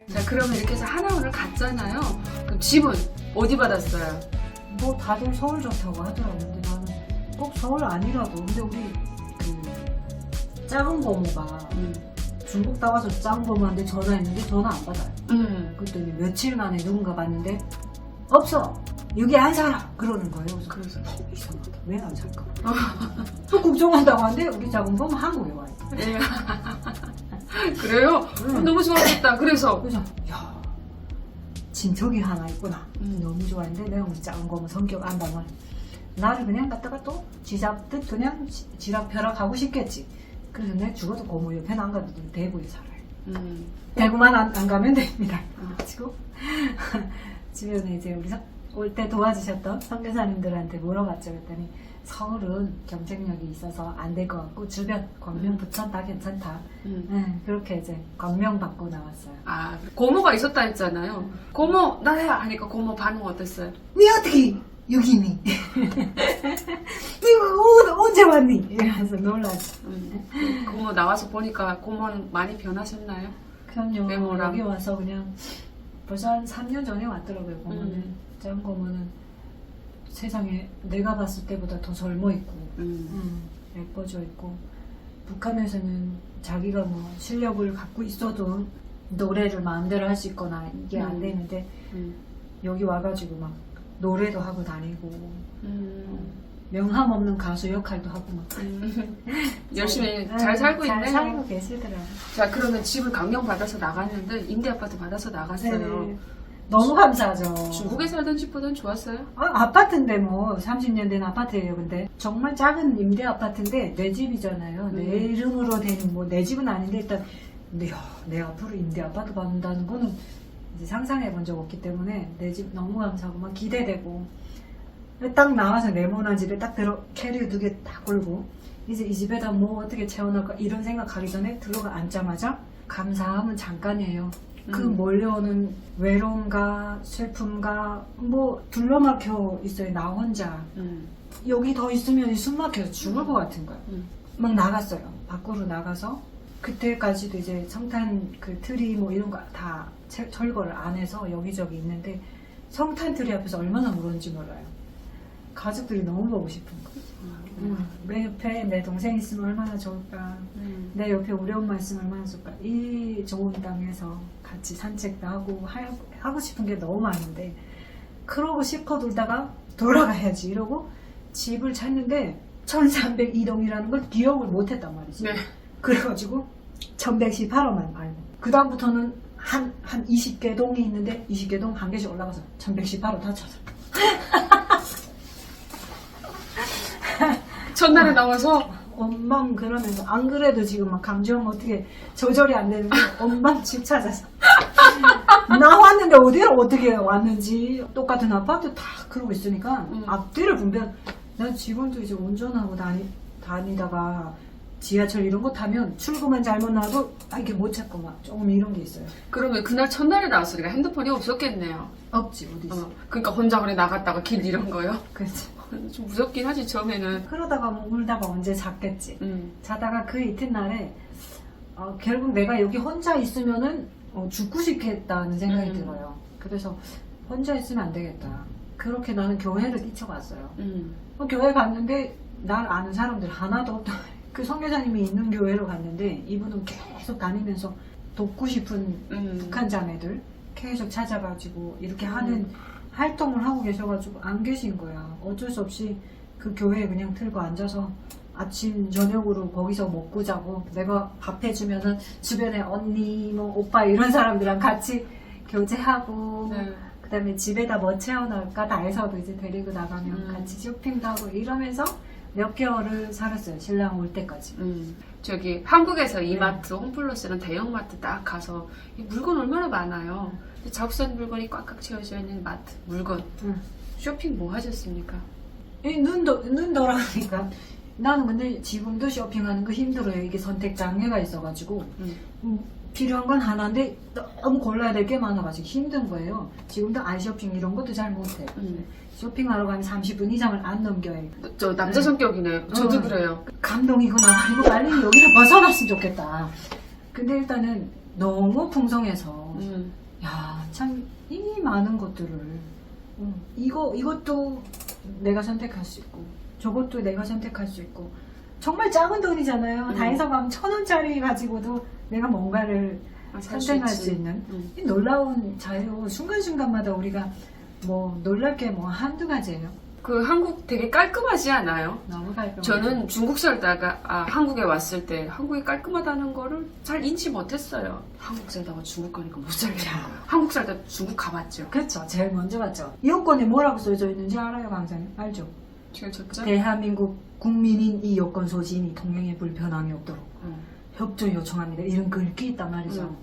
Speaker 1: 자, 그러면 이렇게 해서 하나원을 갔잖아요. 그럼 집은 어디 받았어요?
Speaker 2: 뭐 다들 서울 좋다고 하더라고. 근데 나는 꼭 서울 아니라도 근데 우리 그 작은 고모가 중국 나와서 작은 고모한테 전화했는데 전화 안 받아요. 그랬더니 며칠 만에 누군가 봤는데 없어 여기 안 살아 그러는 거예요. 그래서 이상하다 왜 안 살까? 또 걱정한다고 하는데 우리 작은 고모 한국에 와요.
Speaker 1: 그래요? 너무 좋았겠다. 그래서
Speaker 2: 야 친척이 하나 있구나. 너무 좋아했는데 내가 우리 작은 고모 성격 안다면 나를 그냥 갖다가 또 지잡듯 그냥 지락펴락 하고 싶겠지. 그래서 내가 죽어도 고모 옆에는 안 가도 대구에 살아요. 대구만 안 가면 됩니다. 그래가지고 주변에 이제 우리 올 때 도와주셨던 선교사님들한테 물어봤죠. 그랬더니 서울은 경쟁력이 있어서 안 될 것 같고 주변 광명 부천 다 괜찮다. 그렇게 이제 광명 받고 나왔어요.
Speaker 1: 아, 고모가 있었다 했잖아요. 고모 나야 하니까 고모 반응 어땠어요?
Speaker 2: 니 어떻게 여기 있니? 니 언제 왔니? 이러면서 놀라지.
Speaker 1: 고모 나와서 보니까 고모는 많이 변하셨나요?
Speaker 2: 그럼요.
Speaker 1: 외모랑.
Speaker 2: 여기 와서 그냥 벌써 한 3년 전에 왔더라고요. 고모는. 짱 고모는 세상에 내가 봤을 때보다 더 젊어 있고 예뻐져 있고 북한에서는 자기가 뭐 실력을 갖고 있어도 노래를 마음대로 할 수 있거나 이게 안 되는데 여기 와가지고 막 노래도 하고 다니고 명함 없는 가수 역할도 하고 막
Speaker 1: 열심히 잘 살고 있네요.
Speaker 2: 잘 살고 계시더라고요.
Speaker 1: 자, 그러면 집을 강령 받아서 나갔는데 임대 아파트 받아서 나갔어요.
Speaker 2: 네네. 너무 감사하죠.
Speaker 1: 중국에 살던 집보다는 좋았어요?
Speaker 2: 아파트인데 뭐 30년 된 아파트예요. 근데 정말 작은 임대 아파트인데 내 집이잖아요. 내 이름으로 된 뭐 내 집은 아닌데 일단 근데 내 앞으로 임대 아파트 받는다는 거는 이제 상상해 본 적 없기 때문에 내 집 너무 감사하고 막 기대되고 딱 나와서 네모난 집에 딱 들어 캐리어 2개 딱 걸고 이제 이 집에다 뭐 어떻게 채워넣을까 이런 생각하기 전에 들어가 앉자마자 감사함은 잠깐이에요. 그 몰려오는 외로움과 슬픔과 뭐 둘러막혀 있어요. 나 혼자 여기 더 있으면 숨 막혀서 죽을 것 같은 거예요. 막 나갔어요. 밖으로 나가서 그때까지도 이제 성탄 그 트리 뭐 이런 거 다 철거를 안 해서 여기저기 있는데 성탄 트리 앞에서 얼마나 울었는지 몰라요. 가족들이 너무 보고 싶은 거예요. 내 옆에 내 동생 있으면 얼마나 좋을까. 내 옆에 우리 엄마 있으면 얼마나 좋을까. 이 좋은 땅에서 같이 산책도 하고 싶은 게 너무 많은데 그러고 싶어 돌다가 돌아가야지 이러고 집을 찾는데 1302동이라는 걸 기억을 못했단 말이지.
Speaker 1: 네.
Speaker 2: 그래가지고 1118호만 알고 그 다음부터는 한 20개 동이 있는데 20개 동 한 개씩 올라가서 1118호 다 찾아.
Speaker 1: 첫날에 나와서
Speaker 2: 엄방 그러면서 안 그래도 지금 막 감정 어떻게 조절이 안 되는데 엄방 집 찾아서 나왔는데 어떻게 왔는지 똑같은 아파트 다 그러고 있으니까 앞뒤를 보면 난 지금도 이제 운전하고 다니다가 지하철 이런 거 타면 출구만 잘못 나도 이렇게 못 찾고 막 조금 이런 게 있어요.
Speaker 1: 그러면 그날 첫날에 나왔으니까 핸드폰이 없었겠네요.
Speaker 2: 없지 어디 있어.
Speaker 1: 그러니까 혼자 그래 나갔다가 길 잃은 거예요?
Speaker 2: 그렇지.
Speaker 1: 좀 무섭긴 하지 처음에는.
Speaker 2: 그러다가 뭐 울다가 언제 잤겠지. 자다가 그 이튿날에 결국 내가 여기 혼자 있으면은 죽고 싶겠다는 생각이 들어요. 그래서 혼자 있으면 안 되겠다. 그렇게 나는 교회를 뛰쳐갔어요. 교회 갔는데 날 아는 사람들 하나도 없다. 그 선교사님이 있는 교회로 갔는데 이분은 계속 다니면서 돕고 싶은 북한 자매들 계속 찾아가지고 이렇게 하는 활동을 하고 계셔가지고 안 계신 거야. 어쩔 수 없이 그 교회에 그냥 틀고 앉아서 아침 저녁으로 거기서 먹고 자고 내가 밥 해주면은 주변에 언니 뭐 오빠 이런 사람들이랑 같이 교제하고
Speaker 1: 네.
Speaker 2: 그다음에 집에다 뭐 채워넣을까 다 해서도 이제 데리고 나가면
Speaker 1: 음.
Speaker 2: 같이 쇼핑도 하고 이러면서 몇 개월을 살았어요. 신랑 올 때까지.
Speaker 1: 저기 한국에서 이마트, 홈플러스는 대형마트 딱 가서 이 물건 얼마나 많아요. 근데 자국산 물건이 꽉꽉 채워져 있는 마트 물건 쇼핑 뭐 하셨습니까?
Speaker 2: 이 눈 돌아가니까 나는 근데 지금도 쇼핑하는 거 힘들어요. 이게 선택 장애가 있어가지고 필요한 건 하나인데 너무 골라야 될 게 많아가지고 힘든 거예요. 지금도 아이쇼핑 이런 것도 잘 못해요. 쇼핑하러 가면 30분 이상을 안 넘겨요.
Speaker 1: 저 남자 성격이네. 저도 그래요.
Speaker 2: 감동이구나. 이거 빨리 여기를 벗어났으면 좋겠다. 근데 일단은 너무 풍성해서 야, 참 이 많은 것들을 이것도 내가 선택할 수 있고 저것도 내가 선택할 수 있고 정말 작은 돈이잖아요. 다해서 가면 1,000원짜리 가지고도 내가 뭔가를 선택할 수 있는 이 놀라운 자유 순간순간마다 우리가 뭐 놀랄 게 뭐 한두 가지예요.
Speaker 1: 그 한국 되게 깔끔하지 않아요?
Speaker 2: 너무 깔끔해요.
Speaker 1: 저는 중국 살다가 한국에 왔을 때 한국이 깔끔하다는 거를 잘 인지 못했어요. 한국 살다가 중국 가니까 못 살겠어요. 한국 살다 중국 가봤죠.
Speaker 2: 그렇죠. 제일 먼저 봤죠. 여권에 뭐라고 써져 있는지 알아요, 강사님? 알죠?
Speaker 1: 제일 좋죠?
Speaker 2: 대한민국 국민인 이 여권 소지인이 통행에 불편함이 없도록 협조 요청합니다. 이런 글귀 있단 말이죠.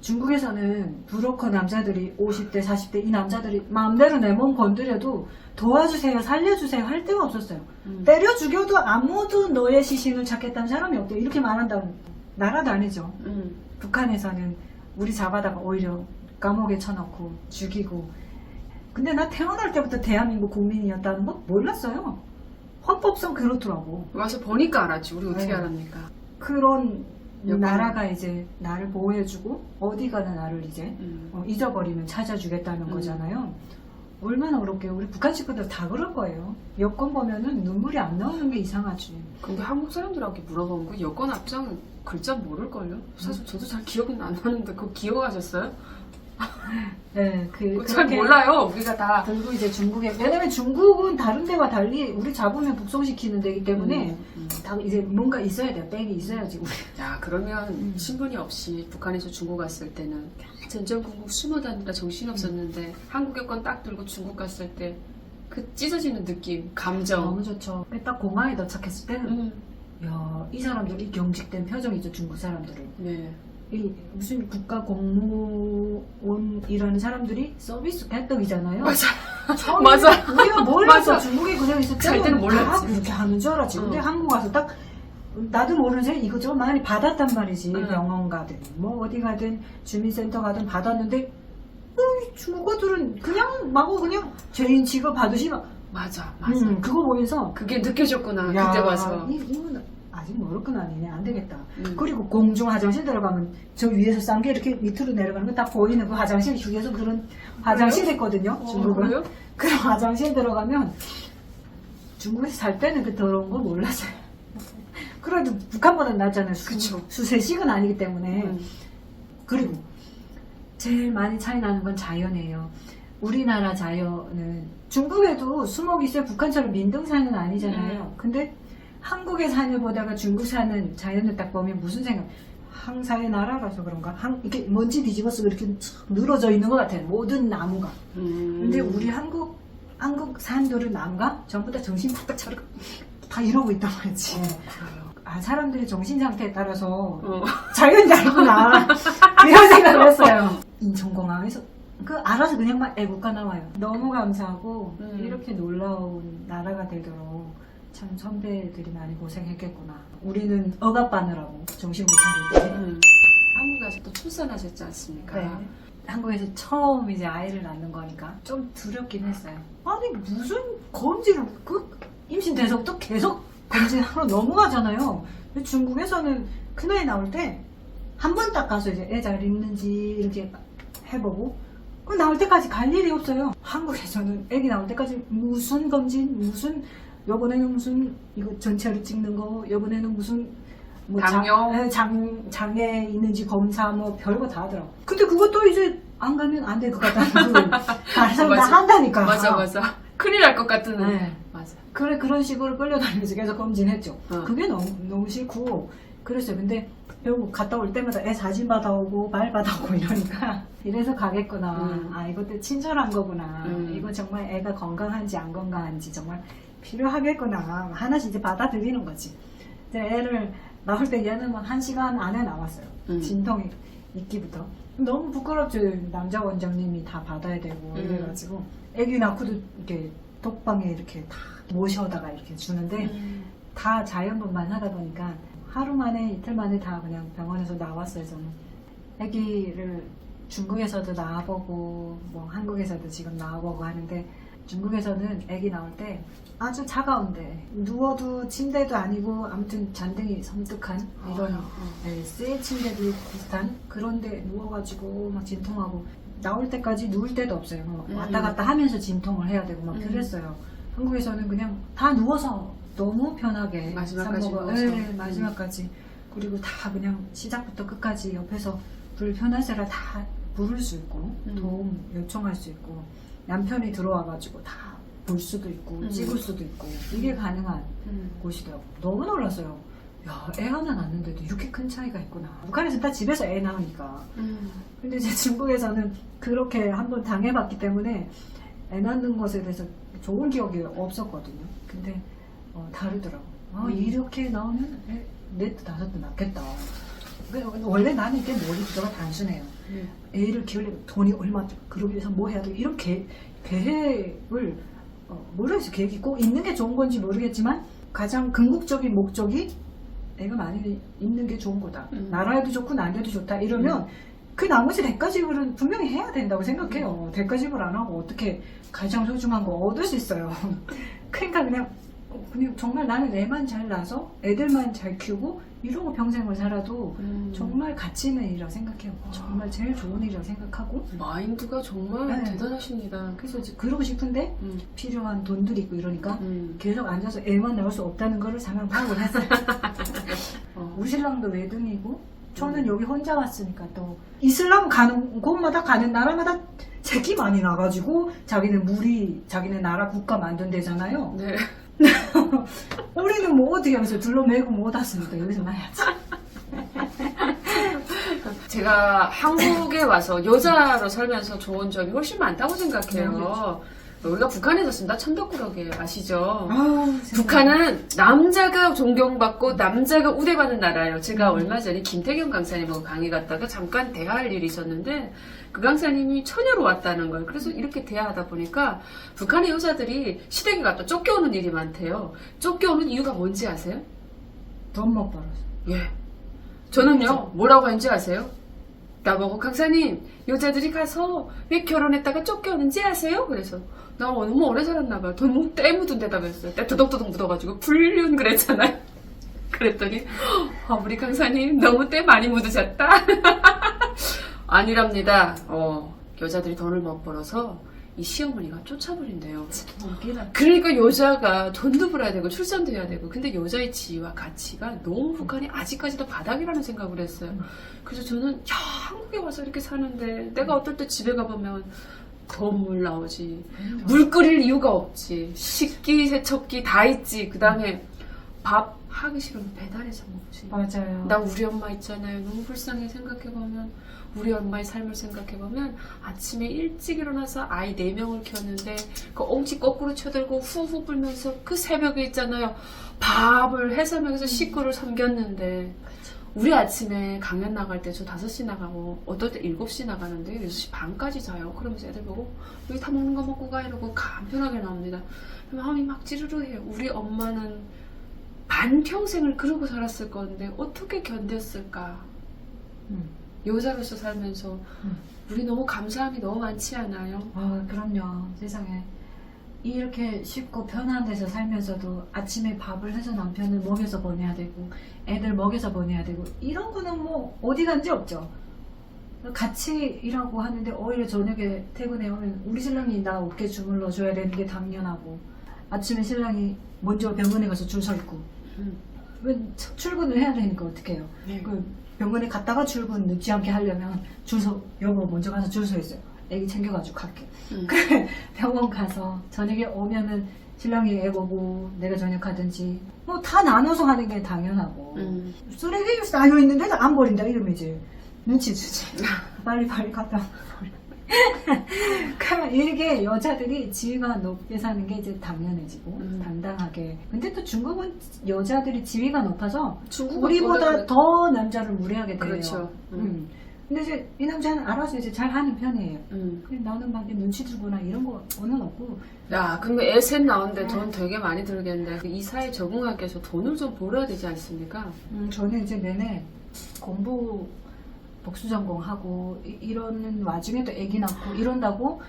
Speaker 2: 중국에서는 브로커 남자들이 50대, 40대 이 남자들이 마음대로 내 몸 건드려도 도와주세요, 살려주세요 할 데가 없었어요. 때려 죽여도 아무도 너의 시신을 찾겠다는 사람이 없대요. 이렇게 말한다면 나라도 아니죠. 북한에서는 우리 잡아다가 오히려 감옥에 쳐넣고 죽이고. 근데 나 태어날 때부터 대한민국 국민이었다는 거 몰랐어요. 헌법상 그렇더라고.
Speaker 1: 와서 보니까 알았지. 우리 어떻게
Speaker 2: 네.
Speaker 1: 알았니까.
Speaker 2: 그런
Speaker 1: 여권.
Speaker 2: 나라가 이제 나를 보호해주고 어디 가나 나를 이제 잊어버리면 찾아주겠다는 거잖아요. 얼마나 어렵게 우리 북한 식구들 다 그럴 거예요. 여권 보면은 눈물이 안 나오는 게 이상하지.
Speaker 1: 근데 한국 사람들한테 물어본 거 여권 앞장 글자 모를걸요? 사실 저도 잘 기억은 안 나는데 그거 기억하셨어요?
Speaker 2: 네,
Speaker 1: 잘
Speaker 2: 그렇게
Speaker 1: 몰라요. 우리가 다.
Speaker 2: 그리고 이제 중국에 왜냐면 중국은 다른 데와 달리 우리 잡으면 북송시키는 데이기 때문에 다 이제 뭔가 있어야 돼요. 백이 있어야지 우리.
Speaker 1: 야, 그러면 신분이 없이 북한에서 중국 갔을 때는 전전국국 숨어 다니다 정신없었는데 한국 여권 딱 들고 중국 갔을 때 그 찢어지는 느낌, 감정.
Speaker 2: 너무 좋죠. 딱 공항에 도착했을 때는 야, 이 사람들 이 경직된 표정이죠. 중국 사람들은.
Speaker 1: 네.
Speaker 2: 이 무슨 국가 공무원이라는 사람들이 서비스 개떡이잖아요.
Speaker 1: 맞아.
Speaker 2: 처음에
Speaker 1: 맞아.
Speaker 2: 우리가 몰랐어.
Speaker 1: 맞아.
Speaker 2: 중국에 그냥 있을
Speaker 1: 갈 때는 몰랐지.
Speaker 2: 다 그렇게 하는 줄 알았지. 근데 한국 와서 딱 나도 모르는 사이 이것저것 많이 받았단 말이지. 병원 가든 뭐 어디 가든 주민센터 가든 받았는데 중국어들은 그냥 마구 그냥 죄인 취급하듯이 막
Speaker 1: 맞아.
Speaker 2: 그거 보면서
Speaker 1: 그게 느껴졌구나.
Speaker 2: 야,
Speaker 1: 그때 와서.
Speaker 2: 이건 아직 모르구나. 니네 안 되겠다. 그리고 공중 화장실 들어가면 저 위에서 싼 게 이렇게 밑으로 내려가는 거 딱 보이는 그 화장실 중에서 그런 화장실 있거든요. 중국은.
Speaker 1: 그래요?
Speaker 2: 그런 화장실 들어가면 중국에서 살 때는 그 더러운 걸 몰랐어요. 그래도 북한보다 낫잖아요.
Speaker 1: 그쵸.
Speaker 2: 수세식은 아니기 때문에. 그리고 제일 많이 차이 나는 건 자연이에요. 우리나라 자연은 중국에도 수목이 있어요. 북한처럼 민둥산은 아니잖아요. 근데 한국의 산을 보다가 중국 산은 자연을 딱 보면 무슨 생각? 항사의 나라라서 그런가? 이렇게 먼지 뒤집어서 이렇게 늘어져 있는 것 같아요. 모든 나무가. 근데 우리 한국 산들은 나무가 전부 다 정신 바짝 차리고 다 이러고 있단 말이지. 사람들의 정신 상태에 따라서 자연이 다르구나. 이런 생각을 했어요. 인천공항에서 알아서 그냥 막 애국가 나와요. 너무 감사하고 이렇게 놀라운 나라가 되도록 참 선배들이 많이 고생했겠구나. 우리는 억압받느라고 정신 못 차릴 때.
Speaker 1: 한국에 와서 또 출산하셨지 않습니까?
Speaker 2: 네. 한국에서 처음 이제 아이를 낳는 거니까 좀 두렵긴 했어요. 아니 무슨 검진을 임신돼서부터 계속 검진하러 넘어가잖아요. 근데 중국에서는 큰아이 나올 때 한 번 딱 가서 이제 애 잘 있는지 이렇게 해보고 그럼 나올 때까지 갈 일이 없어요. 한국에서는 애기 나올 때까지 무슨 검진 무슨 요번에는 무슨 이거 전체로 찍는 거 요번에는 무슨 뭐 장애 있는지 검사 뭐 별거 다 하더라고. 근데 그것도 이제 안 가면 안 될 것 같다는 그 가서 다 한다니까.
Speaker 1: 맞아. 큰일 날 것 같은.
Speaker 2: 네.
Speaker 1: 맞아.
Speaker 2: 그래 그런 식으로 끌려다니면서 계속 검진했죠.
Speaker 1: 어.
Speaker 2: 그게 너무 싫고 그랬어요. 근데 결국 갔다 올 때마다 애 사진 받아오고 말 받아오고 이러니까 이래서 가겠구나. 아 이것도 친절한 거구나. 이거 정말 애가 건강한지 안 건강한지 정말 필요하겠구나. 하나씩 이제 받아들이는 거지. 이제 애를 낳을 때 얘는 막 1시간 안에 나왔어요. 진통이 있기부터. 너무 부끄럽죠. 남자 원장님이 다 받아야 되고 이래가지고 애기 낳고도 이렇게 독방에 이렇게 다 모셔다가 이렇게 주는데 다 자연분만 하다 보니까 하루 만에 이틀 만에 다 그냥 병원에서 나왔어요. 저는 애기를 중국에서도 낳아보고 뭐 한국에서도 지금 낳아보고 하는데 중국에서는 애기 나올 때 아주 차가운데 누워도 침대도 아니고 아무튼 잔등이 섬뜩한 이런 쇠 침대도 비슷한 그런데 누워가지고 막 진통하고 나올 때까지 누울 데도 없어요. 뭐 왔다 갔다 하면서 진통을 해야 되고 막 그랬어요. 한국에서는 그냥 다 누워서 너무 편하게
Speaker 1: 마지막까지
Speaker 2: 산모가,
Speaker 1: 누워서.
Speaker 2: 네, 마지막까지 그리고 다 그냥 시작부터 끝까지 옆에서 불편하세라 다 부를 수 있고 도움 요청할 수 있고 남편이 들어와가지고 다 볼 수도 있고 찍을 수도 있고 이게 가능한 곳이더라고요. 너무 놀랐어요. 야, 애 하나 낳는데도 이렇게 큰 차이가 있구나. 북한에서는 다 집에서 애 낳으니까. 근데 이제 중국에서는 그렇게 한번 당해봤기 때문에 애 낳는 것에 대해서 좋은 기억이 없었거든요. 근데 다르더라고. 이렇게 나오면 넷도 다섯도 낳겠다. 원래 나는 이게 머리 구조가 단순해요. 애를 키우려면 돈이 얼마 그러기 위해서 뭐 해야 돼 이런 계획을 모르겠어요. 계획이 꼭 있는 게 좋은 건지 모르겠지만 가장 궁극적인 목적이 애가 많이 있는 게 좋은 거다. 나라에도 좋고 나한테도 좋다. 이러면 그 나머지 대가지불은 분명히 해야 된다고 생각해요. 대가지불 안 하고 어떻게 가장 소중한 거 얻을 수 있어요. 그러니까 그냥 정말 나는 애만 잘 낳아서 애들만 잘 키우고 이러고 평생을 살아도 정말 가치 있는 일이라고 생각해요. 정말 제일 좋은 일이라고 생각하고
Speaker 1: 마인드가 정말
Speaker 2: 네.
Speaker 1: 대단하십니다.
Speaker 2: 그래서 이제 그러고 싶은데 필요한 돈들이 있고 이러니까 계속 앉아서 애만 낳을 수 없다는 거를 상황 파악을 했어요. 우리 신랑도 외동이고 저는 여기 혼자 왔으니까 또 이슬람 가는 곳마다 가는 나라마다 새끼 많이 나가지고 자기네 나라 국가 만든 데잖아요.
Speaker 1: 네.
Speaker 2: 우리는 뭐 어떻게 하면서 둘러매고 못 왔으니까 여기서 나야지.
Speaker 1: 제가 한국에 와서 여자로 살면서 좋은 점이 훨씬 많다고 생각해요. 우리가 북한에 있었습니다. 천덕꾸러기 아시죠? 북한은 남자가 존경받고 남자가 우대받는 나라예요. 제가 얼마 전에 김태경 강사님하고 강의 갔다가 잠깐 대화할 일이 있었는데 그 강사님이 처녀로 왔다는 거예요. 그래서 이렇게 대화하다 보니까 북한의 여자들이 시댁에 갔다 쫓겨오는 일이 많대요. 쫓겨오는 이유가 뭔지 아세요?
Speaker 2: 돈 못 벌어서.
Speaker 1: 예. 저는요, 뭐라고 하는지 아세요? 나보고 강사님, 여자들이 가서 왜 결혼했다가 쫓겨오는지 아세요? 그래서 나 너무 오래 살았나봐요. 돈 때 묻은 대답했어요. 때 두덕두덕 묻어가지고 불륜 그랬잖아요. 그랬더니 우리 강사님 너무 때 많이 묻으셨다. 아니랍니다. 여자들이 돈을 못 벌어서 이 시어머니가 쫓아버린대요. 그러니까 여자가 돈도 벌어야 되고 출산도 해야 되고 근데 여자의 지위와 가치가 너무 북한이 아직까지도 바닥이라는 생각을 했어요. 그래서 저는 야 한국에 와서 이렇게 사는데 내가 어떨 때 집에 가보면 건물 나오지 물 끓일 이유가 없지 식기 세척기 다 있지 그 다음에 밥 하기 싫으면 배달해서 먹지.
Speaker 2: 맞아요.
Speaker 1: 나 우리 엄마 있잖아요. 너무 불쌍해 생각해보면 우리 엄마의 삶을 생각해보면 아침에 일찍 일어나서 아이 4명을 키웠는데 그 옹치 거꾸로 쳐들고 후후 불면서 그 새벽에 있잖아요. 밥을 해산명에서 식구를 섬겼는데 우리 아침에 강연 나갈 때 저 5시 나가고 어떨 때 7시 나가는데 6시 반까지 자요. 그러면서 애들 보고 여기 다 먹는 거 먹고 가 이러고 간편하게 나옵니다. 마음이 막 찌르르해요. 우리 엄마는 반평생을 그러고 살았을 건데 어떻게 견뎠을까. 여자로서 살면서 우리 너무 감사함이 너무 많지 않아요?
Speaker 2: 그럼요. 세상에 이렇게 쉽고 편한 데서 살면서도 아침에 밥을 해서 남편을 먹여서 보내야 되고 애들 먹여서 보내야 되고 이런 거는 뭐 어디 간지 없죠. 같이 일하고 하는데 오히려 저녁에 퇴근해 오면 우리 신랑이 나 어깨 주물러 줘야 되는 게 당연하고 아침에 신랑이 먼저 병원에 가서 줄 서 있고 왜 출근을 해야 되니까 어떻게 해요?
Speaker 1: 네.
Speaker 2: 그 병원에 갔다가 출근 늦지 않게 하려면 여보 먼저 가서 줄 서 있어요. 애기 챙겨가지고 갈게. 그래 병원 가서 저녁에 오면은 신랑이 애 보고 내가 저녁 하든지 뭐 다 나눠서 하는 게 당연하고 쓰레기 쌓여 있는데도 안 버린다 이러면 이제 눈치 주지. 빨리 갖다 버려. 그러니까 이게 여자들이 지위가 높게 사는 게 이제 당연해지고 당당하게. 근데 또 중국은 여자들이 지위가 높아서 우리보다 더 남자를 무례하게 대해요.
Speaker 1: 그렇죠.
Speaker 2: 근데 이제 이 남자는 알아서 이제 잘 하는 편이에요. 근데 나는 막 눈치 주거나 이런 거는 없고.
Speaker 1: 야, 그럼 애 셋 나오는데 돈 되게 많이 들겠는데 이 사회에 적응하기 위해서 돈을 좀 벌어야 되지 않습니까?
Speaker 2: 저는 이제 내내 공부 복수 전공하고 이러는 와중에도 애기 낳고 이런다고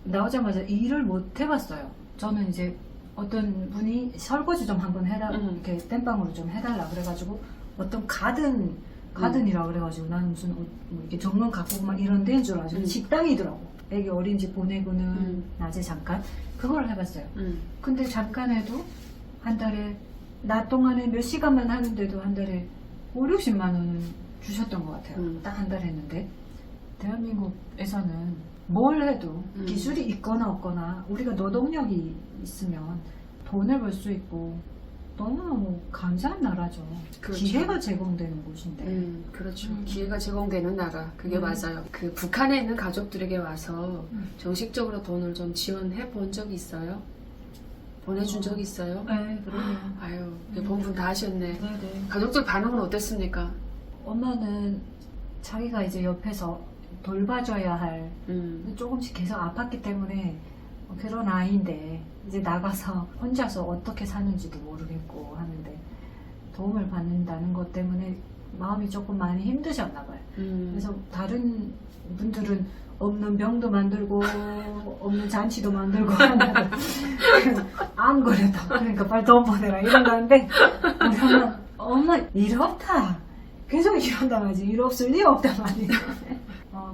Speaker 2: 나오자마자 일을 못 해봤어요. 저는 이제 어떤 분이 설거지 좀 한번 해달라, 이렇게 땜빵으로 좀 해달라 그래가지고 어떤 가든이라 그래가지고 나는 무슨 뭐 이렇게 정문 가꾸고 막 이런 데인 줄 알았어요. 식당이더라고. 애기 어린이집 보내고는 낮에 잠깐 그걸 해봤어요. 근데 잠깐 해도 한 달에 낮 동안에 몇 시간만 하는데도 한 달에 5, 60만 원은 주셨던 것 같아요. 딱 한 달 했는데 대한민국에서는 뭘 해도 기술이 있거나 없거나 우리가 노동력이 있으면 돈을 벌 수 있고 너무너무 감사한 나라죠.
Speaker 1: 그렇죠.
Speaker 2: 기회가 제공되는 곳인데.
Speaker 1: 그렇죠. 기회가 제공되는 나라. 그게 맞아요. 그 북한에 있는 가족들에게 와서 정식적으로 돈을 좀 지원해 본 적이 있어요? 보내준 적이 있어요?
Speaker 2: 네, 그럼요.
Speaker 1: 아유, 본분 다 하셨네.
Speaker 2: 네네.
Speaker 1: 가족들 반응은 어땠습니까?
Speaker 2: 엄마는 자기가 이제 옆에서 돌봐줘야 할 조금씩 계속 아팠기 때문에 그런 아이인데 이제 나가서 혼자서 어떻게 사는지도 모르겠고 하는데 도움을 받는다는 것 때문에 마음이 조금 많이 힘드셨나 봐요. 그래서 다른 분들은 없는 병도 만들고 없는 잔치도 만들고 하는데 안 그래도 그러니까 빨리 돈 보내라 이런 거 하는데 우리 엄마 일 없다. 계속 이런단 말이지. 일 없을 리 없단 말이지.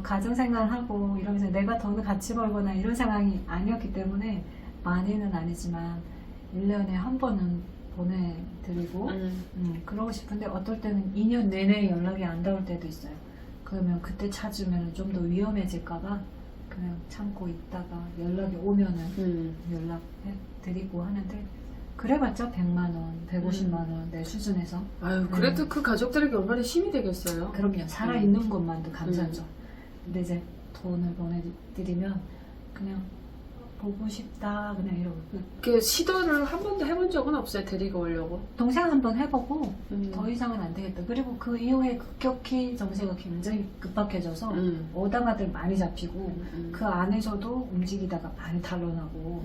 Speaker 2: 가정생활하고 이러면서 내가 돈을 같이 벌거나 이런 상황이 아니었기 때문에 많이는 아니지만 1년에 한 번은 보내드리고 그러고 싶은데 어떨 때는 2년 내내 연락이 안 닿을 때도 있어요. 그러면 그때 찾으면 좀 더 위험해질까봐 그냥 참고 있다가 연락이 오면은 연락해드리고 하는데 그래봤자 100만 원, 150만 원 내 수준에서.
Speaker 1: 아유, 그래도 그 가족들에게 얼마나 힘이 되겠어요?
Speaker 2: 그럼요. 살아있는 것만도 감사하죠. 근데 이제 돈을 보내드리면 그냥 보고 싶다 그냥 이러고.
Speaker 1: 그 시도를 한 번도 해본 적은 없어요? 데리고 오려고?
Speaker 2: 동생 한번 해보고 더 이상은 안 되겠다. 그리고 그 이후에 급격히 정세가 굉장히 급박해져서 오다가들 많이 잡히고 그 안에서도 움직이다가 많이 탈론하고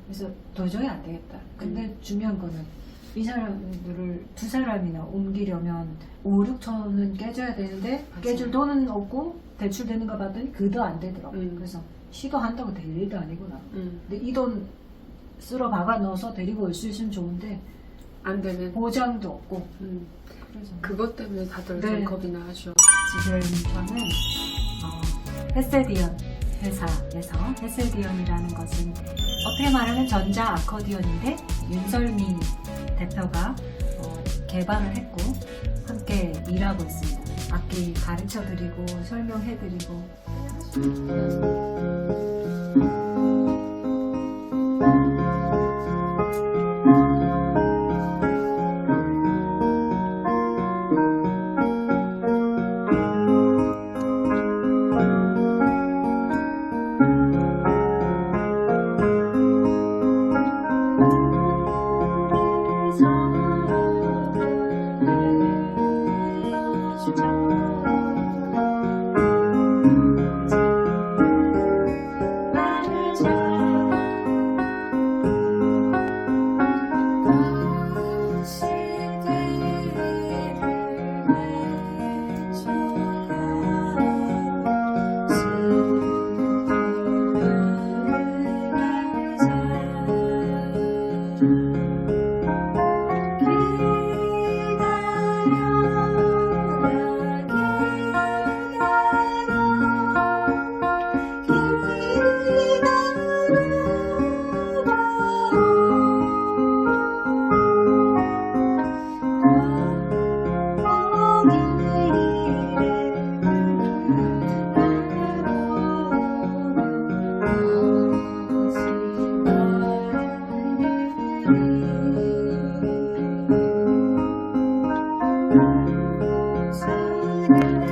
Speaker 2: 그래서 도저히 안 되겠다. 근데 중요한 거는 이 사람들을 두 사람이나 옮기려면 5, 6천은 깨줘야 되는데
Speaker 1: 맞아요.
Speaker 2: 깨줄 돈은 없고 대출되는 거 봤더니 그도 안 되더라고요. 그래서 시도한다고 될 일도 아니구나. 근데 이 돈 쓸어 박아 넣어서 데리고 올 수 있으면 좋은데
Speaker 1: 안 되면
Speaker 2: 보장도 없고. 그래서
Speaker 1: 그것 때문에 다들
Speaker 2: 네.
Speaker 1: 좀 겁이 나죠.
Speaker 2: 지금 저는 헤셀디언 회사에서 헤셀디언이라는 것은 어떻게 말하면 전자 아코디언인데 윤설미 대표가 개발을 했고 함께 일하고 있습니다. 악기 가르쳐드리고 설명해드리고 그